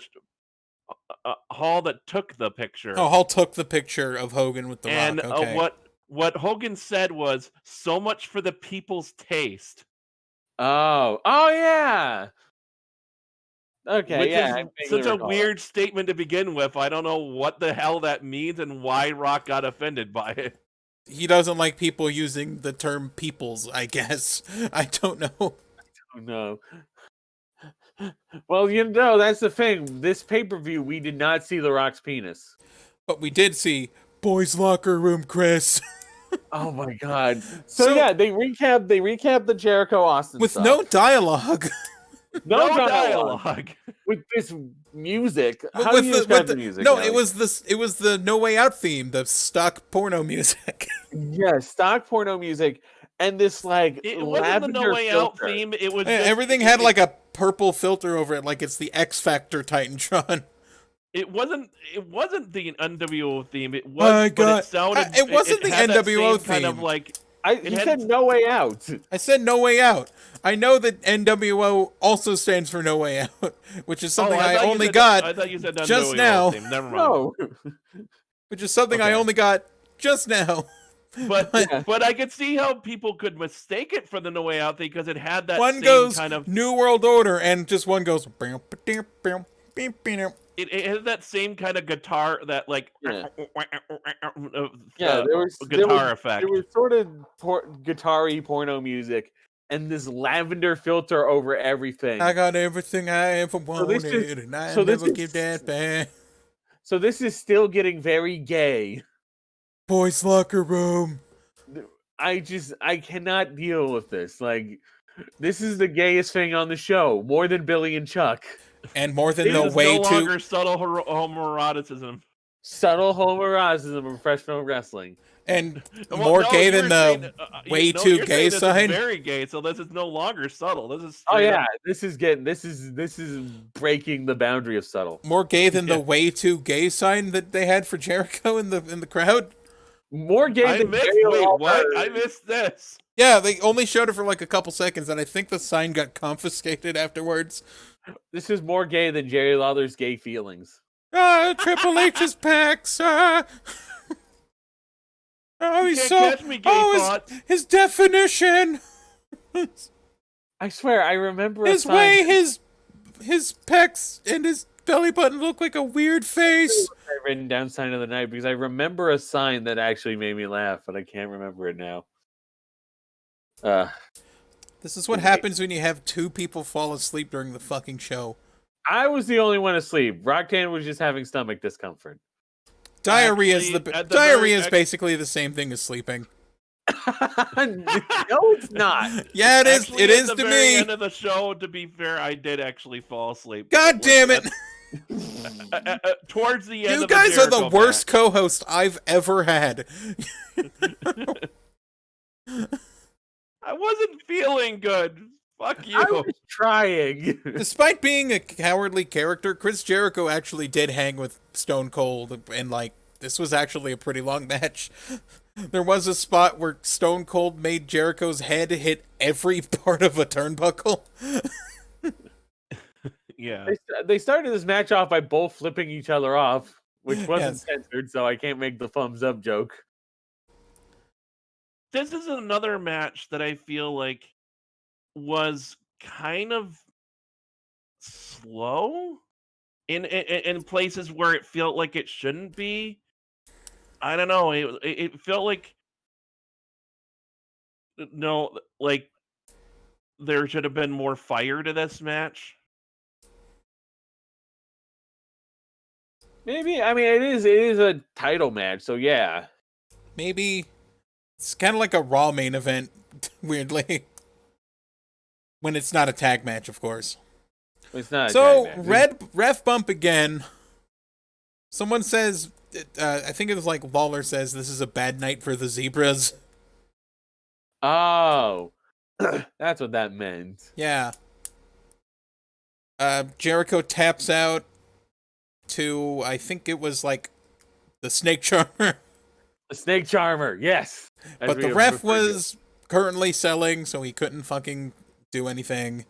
picture. Oh, Hall took the picture of Hogan with the And Rock. Okay. what Hogan said was, "So much for the people's taste." Oh yeah. Okay, Which yeah. is such a weird statement to begin with. I don't know what the hell that means and why Rock got offended by it. He doesn't like people using the term "peoples." I guess. I don't know. Oh, no. Well, that's the thing. This pay-per-view, we did not see The Rock's penis. But we did see Boys Locker Room, Chris. Oh my god. So yeah, they recap the Jericho Austin with stuff. no dialogue. No dialogue. With this music. How do you describe the music? No, Ellie? it was the No Way Out theme, the stock porno music. Yeah, stock porno music, and this like it wasn't the No Way Out theme. It was everything had like a purple filter over it, like it's the X Factor Titantron. It wasn't the NWO theme. It was, but it sounded. It wasn't the NWO theme. Kind of like you said No Way Out. I said No Way Out. I know that NWO also stands for No Way Out, which is something I only got I thought you said just now. Theme. Never mind. No. Which is something I only got just now. But I could see how people could mistake it for the No Way Out thing because it had that one same goes kind of New World Order and just one goes. It had that same kind of guitar, that like there was guitar effect. There was sort of guitar-y porno music and this lavender filter over everything. I got everything I ever wanted, and I never give that back. So this is still getting very gay. Boys Locker Room. I cannot deal with this. Like, this is the gayest thing on the show, more than Billy and Chuck. And more than no longer subtle homoeroticism. Subtle homoeroticism of professional wrestling. And more gay than the way too gay sign. This is very gay, so this is no longer subtle. This is this is breaking the boundary of subtle. More gay than the way too gay sign that they had for Jericho in the crowd. More gay than what? I missed this. Yeah, they only showed it for like a couple seconds, and I think the sign got confiscated afterwards. This is more gay than Jerry Lawler's gay feelings. Triple H's pecs. He's so. His definition. I swear, I remember his way. His pecs and his belly button look like a weird face. I written down sign of the night because I remember a sign that actually made me laugh, but I can't remember it now. This is what happens when you have two people fall asleep during the fucking show. I was the only one asleep. Roxanne was just having stomach discomfort. Diarrhea is basically the same thing as sleeping. No, it's not. Yeah, it is. Actually, it is to me. At the very end of the show, to be fair, I did actually fall asleep. God damn it! Towards the end, you guys are the worst co-host I've ever had. I wasn't feeling good. Fuck you. I was trying. Despite being a cowardly character, Chris Jericho actually did hang with Stone Cold, and like this was actually a pretty long match. There was a spot where Stone Cold made Jericho's head hit every part of a turnbuckle. Yeah. They started this match off by both flipping each other off, which wasn't censored, so I can't make the thumbs up joke. This is another match that I feel like was kind of slow in places where it felt like it shouldn't be. I don't know. It felt like like there should have been more fire to this match. Maybe. I mean, it is a title match, so yeah. Maybe it's kind of like a Raw main event, weirdly. When it's not a tag match, of course. It's not. So, a tag match. ref bump again. Someone says, I think it was like Lawler says, this is a bad night for the Zebras. Oh, that's what that meant. Yeah. Jericho taps out to, I think it was like the Snake Charmer. The Snake Charmer, yes. But the ref was currently selling, so he couldn't fucking do anything.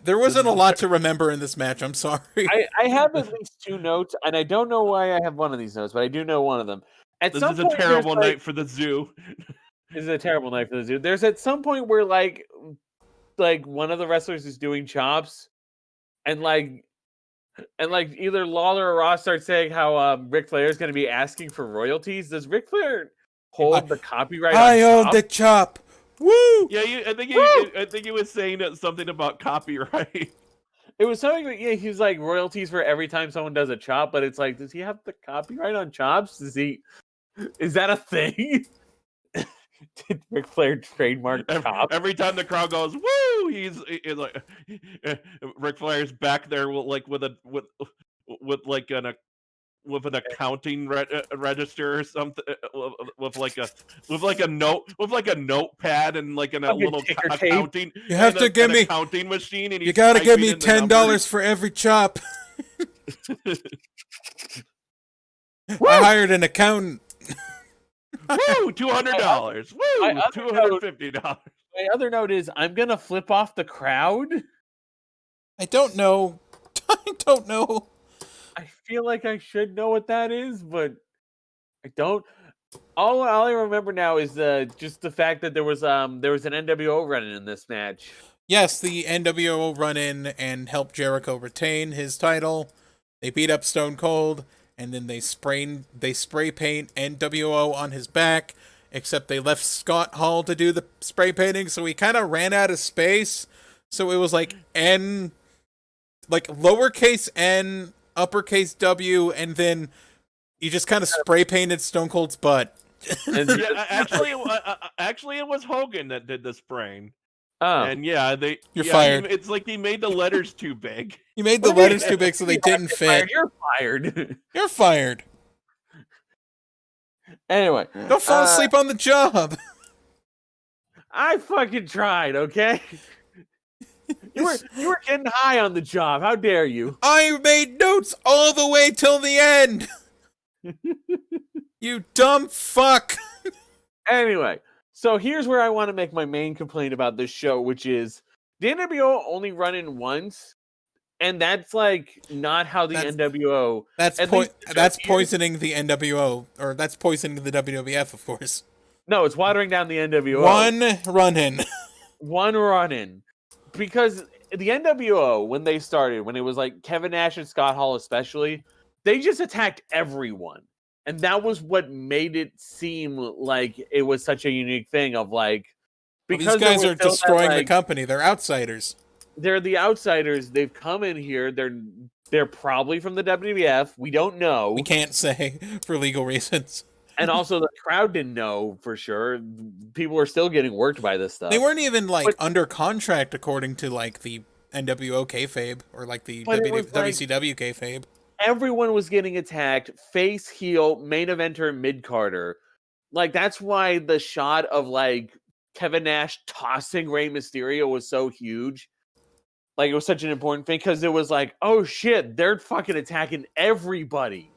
There wasn't a lot to remember in this match, I'm sorry. I have at least 2 notes, and I don't know why I have one of these notes, but I do know one of them. This is a terrible night for the zoo. This is a terrible night for the zoo. There's at some point where like one of the wrestlers is doing chops, and either Lawler or Ross start saying how Ric Flair is going to be asking for royalties. Does Ric Flair hold the copyright? I own the chop. Woo! Yeah, I think he was saying something about copyright. It was something that, yeah, he's like royalties for every time someone does a chop, but it's like, does he have the copyright on chops? Is that a thing? Did Ric Flair trademark chops? Every time the crowd goes woo, he's like Ric Flair's back there with an accounting register or something, with a notepad and like a little accounting. You have to give me accounting machine, and you gotta give me $10 for every chop. I hired an accountant. Woo! $200. Woo! $250. My other note is I'm gonna flip off the crowd. I don't know. I feel like I should know what that is, but I don't. All I remember now is just the fact that there was an NWO run in this match. Yes, the NWO run in and helped Jericho retain his title. They beat up Stone Cold, and then they spray paint NWO on his back, except they left Scott Hall to do the spray painting, so he kind of ran out of space. So it was like N, like lowercase n, uppercase W, and then you just kind of spray painted Stone Cold's butt. Yeah, actually, it was Hogan that did the spraying. Oh. And yeah, You're fired. It's like he made the letters too big. You made the letters too big, so they didn't fit. You're fired. You're fired. Anyway, don't fall asleep on the job. I fucking tried. Okay. You were getting high on the job. How dare you? I made notes all the way till the end. You dumb fuck. Anyway, so here's where I want to make my main complaint about this show, which is the NWO only run in once, and that's like not how the NWO. That's poisoning the NWO, or that's poisoning the WWF, of course. No, it's watering down the NWO. One run-in. One run-in. Because the NWO, when they started, when it was like Kevin Nash and Scott Hall especially, they just attacked everyone. And that was what made it seem like it was such a unique thing of like... Because these guys are destroying the company. They're outsiders. They're the outsiders. They've come in here. They're probably from the WWF. We don't know. We can't say for legal reasons. And also, the crowd didn't know for sure. People were still getting worked by this stuff. They weren't even under contract according to like the NWO kayfabe or like the WCW kayfabe. Everyone was getting attacked. Face, heel, main eventer, mid-carder. Like that's why the shot of like Kevin Nash tossing Rey Mysterio was so huge. Like it was such an important thing because it was like, oh shit, they're fucking attacking everybody.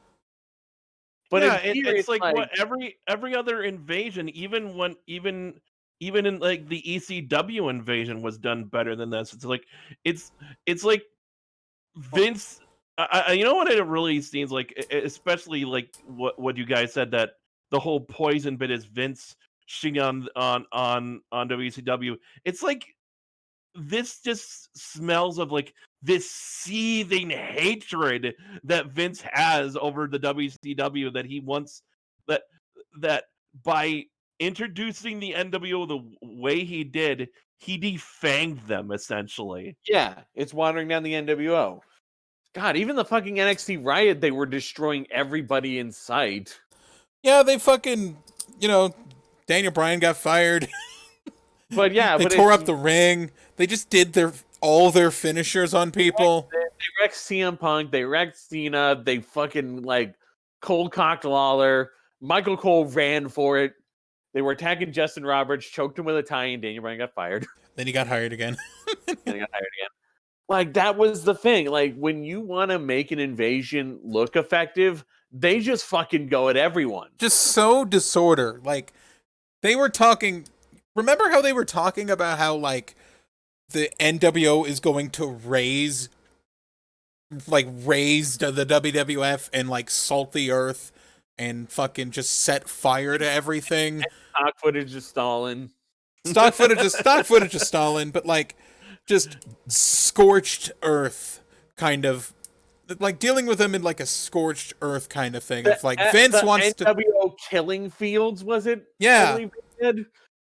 But yeah, it's like what every other invasion, even in like the ECW invasion was done better than this. It's like Vince. You know what it really seems like, especially like what you guys said, that the whole poison bit is Vince shitting on WCW. It's like this just smells of like this seething hatred that Vince has over the WCW, that he wants that by introducing the NWO the way he did, he defanged them essentially. Yeah, it's watering down the NWO. God, even the fucking NXT Riot, they were destroying everybody in sight. Yeah, they fucking, Daniel Bryan got fired. But yeah, they tore up the ring. They just did all their finishers on people. They wrecked CM Punk. They wrecked Cena. They fucking cold cocked Lawler. Michael Cole ran for it. They were attacking Justin Roberts, choked him with a tie, and Daniel Bryan got fired. Then he got hired again. That was the thing. When you want to make an invasion look effective, they just fucking go at everyone. Just so disorder. They were talking. Remember how they were talking about how the NWO is going to raise the WWF and salt the earth and fucking just set fire to everything. Stock footage of Stalin. Stock footage of Stalin, but just scorched earth kind of dealing with them in a scorched earth kind of thing. If Vince wants to NWO killing fields, was it? Yeah.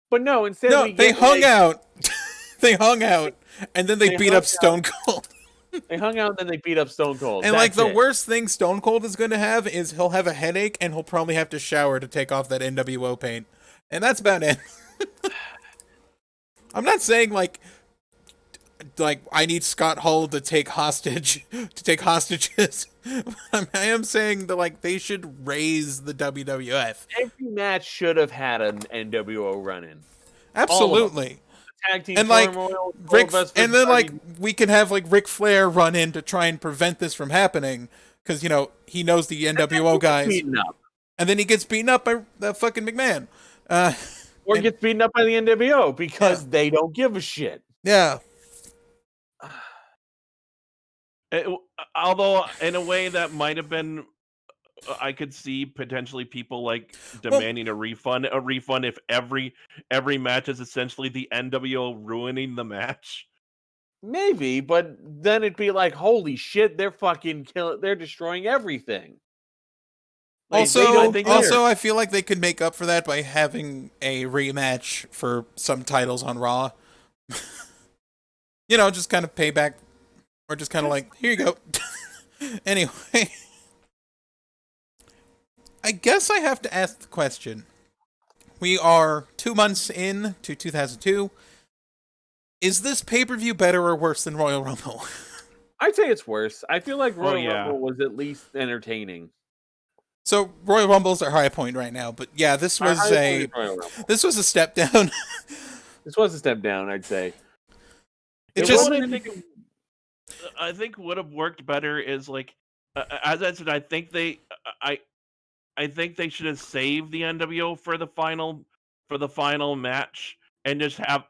But no, instead they hung out. They hung out and then they beat up Stone Cold. They hung out and then they beat up Stone Cold. And the worst thing Stone Cold is going to have is he'll have a headache and he'll probably have to shower to take off that NWO paint. And that's about it. I'm not saying I need Scott Hall to take hostages. I am saying that they should raise the WWF. Every match should have had an NWO run-in. Absolutely. Tag team and turmoil, we can have Ric Flair run in to try and prevent this from happening because he knows the NWO guys, and then he gets beaten up by the fucking McMahon, or gets beaten up by the NWO because they don't give a shit. Yeah. Although in a way that might have been, I could see potentially people demanding a refund if every match is essentially the NWO ruining the match. Maybe, but then it'd be holy shit, they're fucking they're destroying everything. I feel like they could make up for that by having a rematch for some titles on Raw. Just kind of payback, or just kind of here you go. Anyway. I guess I have to ask the question. We are 2 months in to 2002. Is this pay-per-view better or worse than Royal Rumble? I'd say it's worse. I feel like Royal Rumble was at least entertaining. So Royal Rumble's our high point right now, but yeah, this was a step down. This was a step down, I'd say. I think would have worked better is as I said, I think they should have saved the NWO for the final match and just have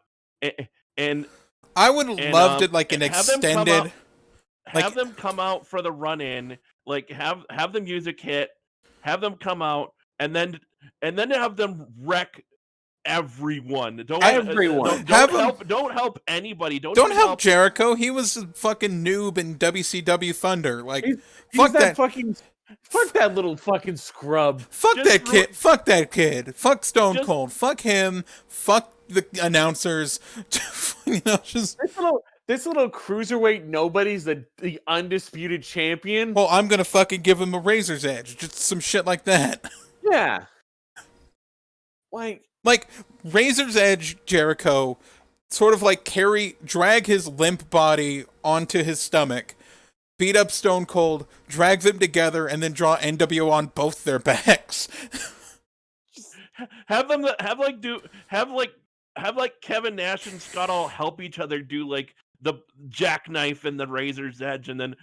and I would have loved it an extended have them come out for the run in, have the music hit, have them come out and then have them wreck everyone. Don't help anybody. Don't help Jericho. He was a fucking noob in WCW Thunder. Fuck that little fucking scrub. Fuck that kid. Fuck Stone Cold. Fuck him. Fuck the announcers. This little cruiserweight nobody's the undisputed champion. Well, I'm gonna fucking give him a razor's edge. Just some shit like that. Yeah. Razor's Edge Jericho sort of drag his limp body onto his stomach, beat up Stone Cold, drag them together, and then draw NWO on both their backs. have Kevin Nash and Scott all help each other do the jackknife and the Razor's Edge, and then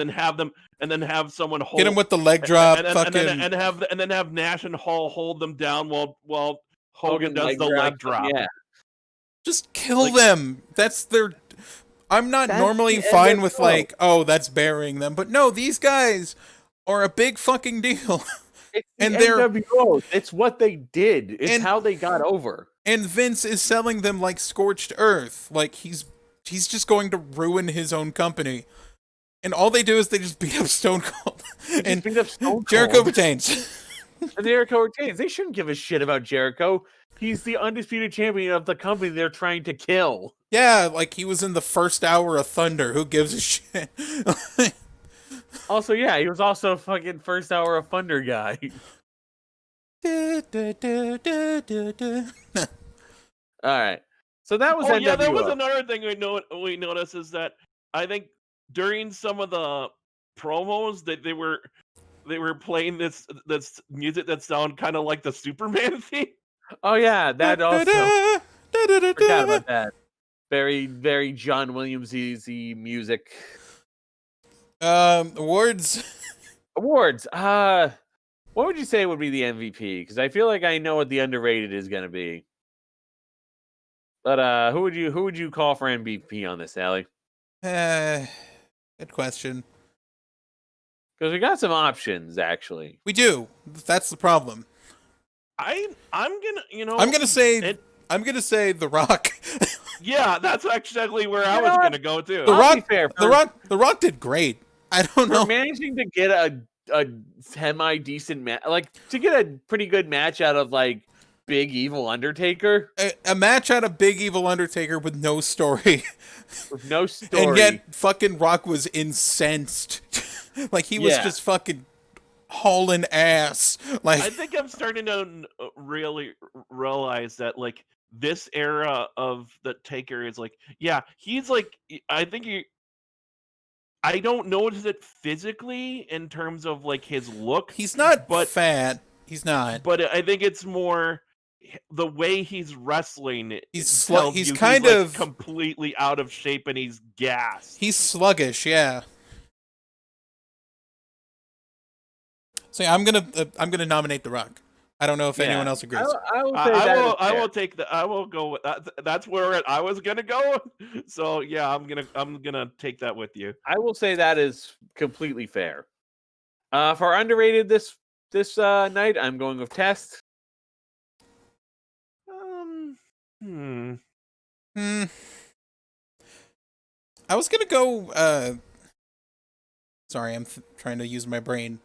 have someone hold him with the leg drop, and then have Nash and Hall hold them down while Hogan does the leg drop. Yeah. Just kill them. That's their. I'm not normally fine with that's burying them, but no, these guys are a big fucking deal. And they're NWO. It's what they did. It's how they got over. And Vince is selling them like scorched earth. He's just going to ruin his own company. And all they do is they just beat up Stone Cold. And Jericho retains. Jericho retains. They shouldn't give a shit about Jericho. He's the undisputed champion of the company they're trying to kill. Yeah, he was in the first hour of Thunder. Who gives a shit? Also, yeah, he was also a fucking first hour of Thunder guy. All right. So that was Oh yeah, that was NWO. another thing we noticed is that I think during some of the promos that they were playing this music that sounded kind of like the Superman theme. Oh yeah, that also forgot about that. Very, very John Williams-y music. Awards. Awards. What would you say would be the MVP? Because I feel like I know what the underrated is going to be. But who would you call for MVP on this, Sally? Good question. Because we got some options, actually. We do. That's the problem. I'm gonna I'm gonna say The Rock. Yeah, that's actually where I was gonna go too. The Rock did great. I don't know. Managing to get a semi decent match, like to get a pretty good match out of like Big Evil Undertaker. A match out of Big Evil Undertaker with no story. With no story. And yet fucking Rock was incensed. Like he was just fucking hauling ass. Like I think I'm starting to really realize that like this era of the Taker is like, yeah, he's like, I think I don't notice it physically in terms of like his look. He's not fat. He's not. But I think it's more the way he's wrestling. He's kind of completely out of shape and he's gassed. He's sluggish, yeah. So yeah, I'm gonna nominate The Rock. I don't know if anyone else agrees. I will take the. I will go with that. That's where I was gonna go. So yeah, I'm gonna take that with you. I will say that is completely fair. For underrated this night, I'm going with Test. I was gonna go. Sorry, I'm trying to use my brain.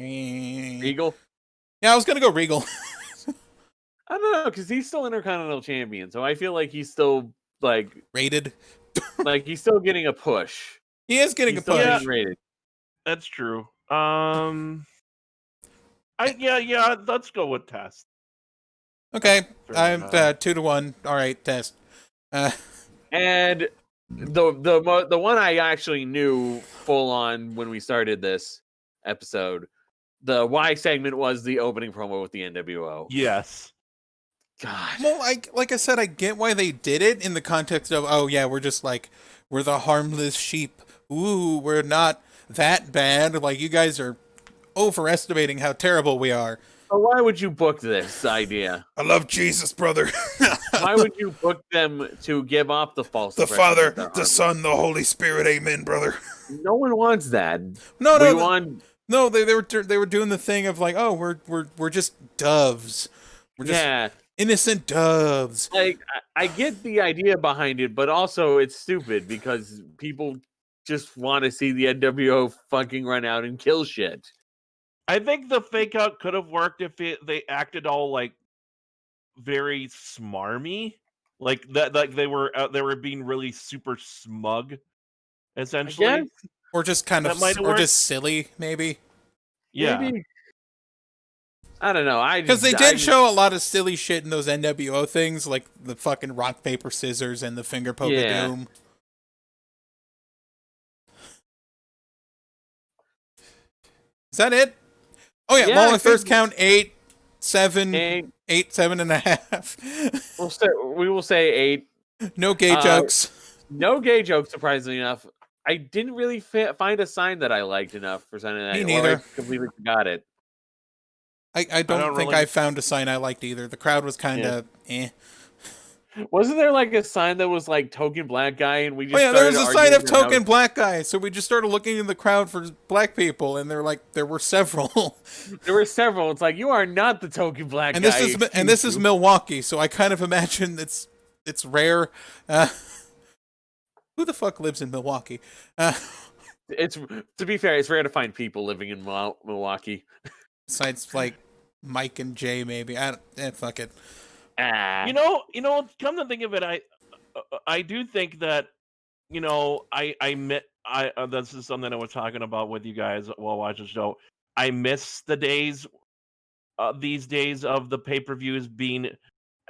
Regal. Yeah, I was gonna go Regal. I don't know, because he's still Intercontinental Champion, so I feel like he's still like rated. Like he's still getting a push. He is getting a push. Getting rated. That's true. Yeah. Let's go with Test. Okay, I'm 2-1. All right, Test. And the one I actually knew full on when we started this episode, the Y segment was the opening promo with the NWO. Yes. God. Well, like I said, I get why they did it in the context of, oh yeah, we're the harmless sheep. Ooh, we're not that bad. Like, you guys are overestimating how terrible we are. So why would you book this idea? I love Jesus, brother. Why would you book them to give off the false? The Father, the Son, the Holy Spirit. Amen, brother. No one wants that. No, they were doing the thing of like, oh, we're just doves. We're just innocent doves. Like, I get the idea behind it, but also it's stupid because people just want to see the NWO fucking run out and kill shit. I think the fake out could have worked if they acted all like very smarmy, like that. Like they were being really super smug, essentially, or just kind of, or just silly, maybe. Yeah. Maybe. I don't know. Because they did show a lot of silly shit in those NWO things, like the fucking rock paper scissors and the finger poke of doom. Is that it? Oh yeah, Lawler first count 8, 7, 8, 7.5. We will say 8. No gay jokes. No gay jokes, surprisingly enough. I didn't really find a sign that I liked enough for Sunday night. Me neither. I completely forgot it. I don't think I found a sign I liked either. The crowd was kind of eh. Wasn't there like a sign that was like token black guy, and we just there was a sign of token black guy, so we just started looking in the crowd for black people, and there were several. There were several. It's like, you are not the token black guy. This is Milwaukee, so I kind of imagine it's rare. Who the fuck lives in Milwaukee? It's, to be fair, it's rare to find people living in Milwaukee. Besides like Mike and Jay, maybe. Fuck it. You know. Come to think of it, I do think that I this is something I was talking about with you guys while watching the show. I miss the days, these days of the pay-per-views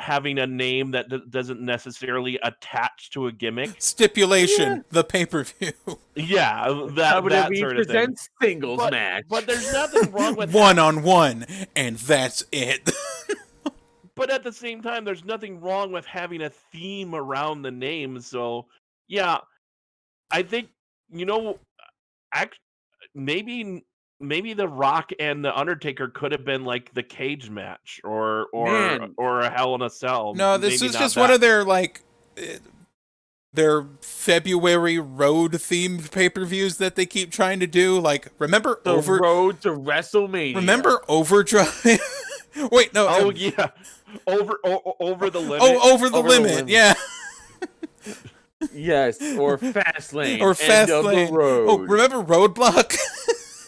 having a name that doesn't necessarily attach to a gimmick. Stipulation: the pay-per-view. Yeah, that WWE sort of thing. presents singles match. But there's nothing wrong with one-on-one, and that's it. But at the same time, there's nothing wrong with having a theme around the name. So, yeah, I think, maybe The Rock and The Undertaker could have been like the cage match or a Hell in a Cell. No, this Maybe is not just that. one of their February road themed pay-per-views that they keep trying to do. Like, remember the road to WrestleMania. Remember Overdrive? Wait, no. Oh yeah, over the limit. Oh, over the limit. Yeah. Yes, or Fastlane. Or Fastlane. Oh, remember Roadblock?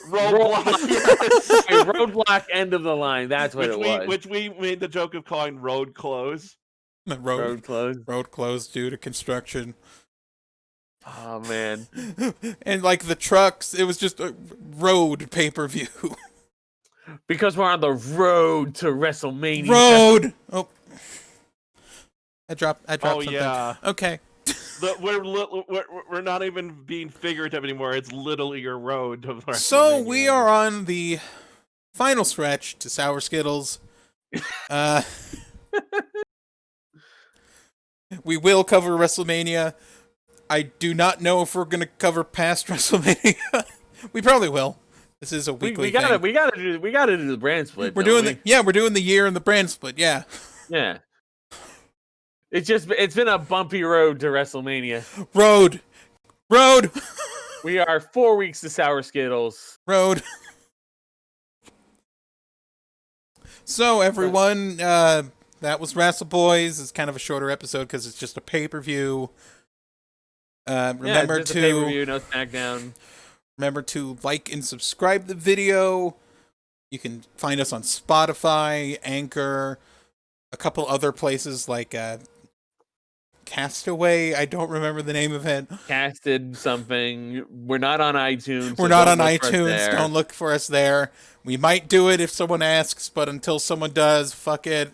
Roadblock. Yes. A Roadblock, end of the line. That's what it was. Which we made the joke of calling Road Close. Road close. Road closed due to construction. Oh man. And like the trucks, it was just a road pay-per-view. Because we're on the road to WrestleMania. Road. Oh, I dropped something. Yeah. Okay. We're not even being figurative anymore. It's literally your road to WrestleMania. So we are on the final stretch to Sour Skittles. We will cover WrestleMania. I do not know if we're going to cover past WrestleMania. We probably will. This is a weekly thing. We gotta do the brand split. We're doing the year and the brand split. Yeah. Yeah. It's been a bumpy road to WrestleMania. Road. We are 4 weeks to Sour Skittles. Road. So everyone, that was WRASSLEBOYS. It's kind of a shorter episode because it's just a pay-per-view. Remember just a pay-per-view, no SmackDown. Remember to like and subscribe the video. You can find us on Spotify, Anchor, a couple other places like Castaway. I don't remember the name of it. Casted something. We're not on iTunes. We're not on iTunes. Don't look for us there. We might do it if someone asks, but until someone does, fuck it.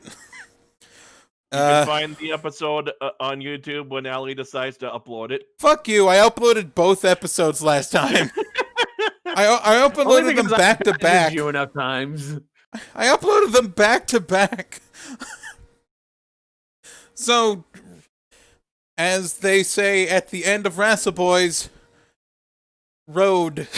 You can find the episode on YouTube when Ali decides to upload it. Fuck you. I uploaded both episodes last time. I uploaded them back to back. You enough times. I uploaded them back to back. So, as they say at the end of WRASSLEBOYS, road.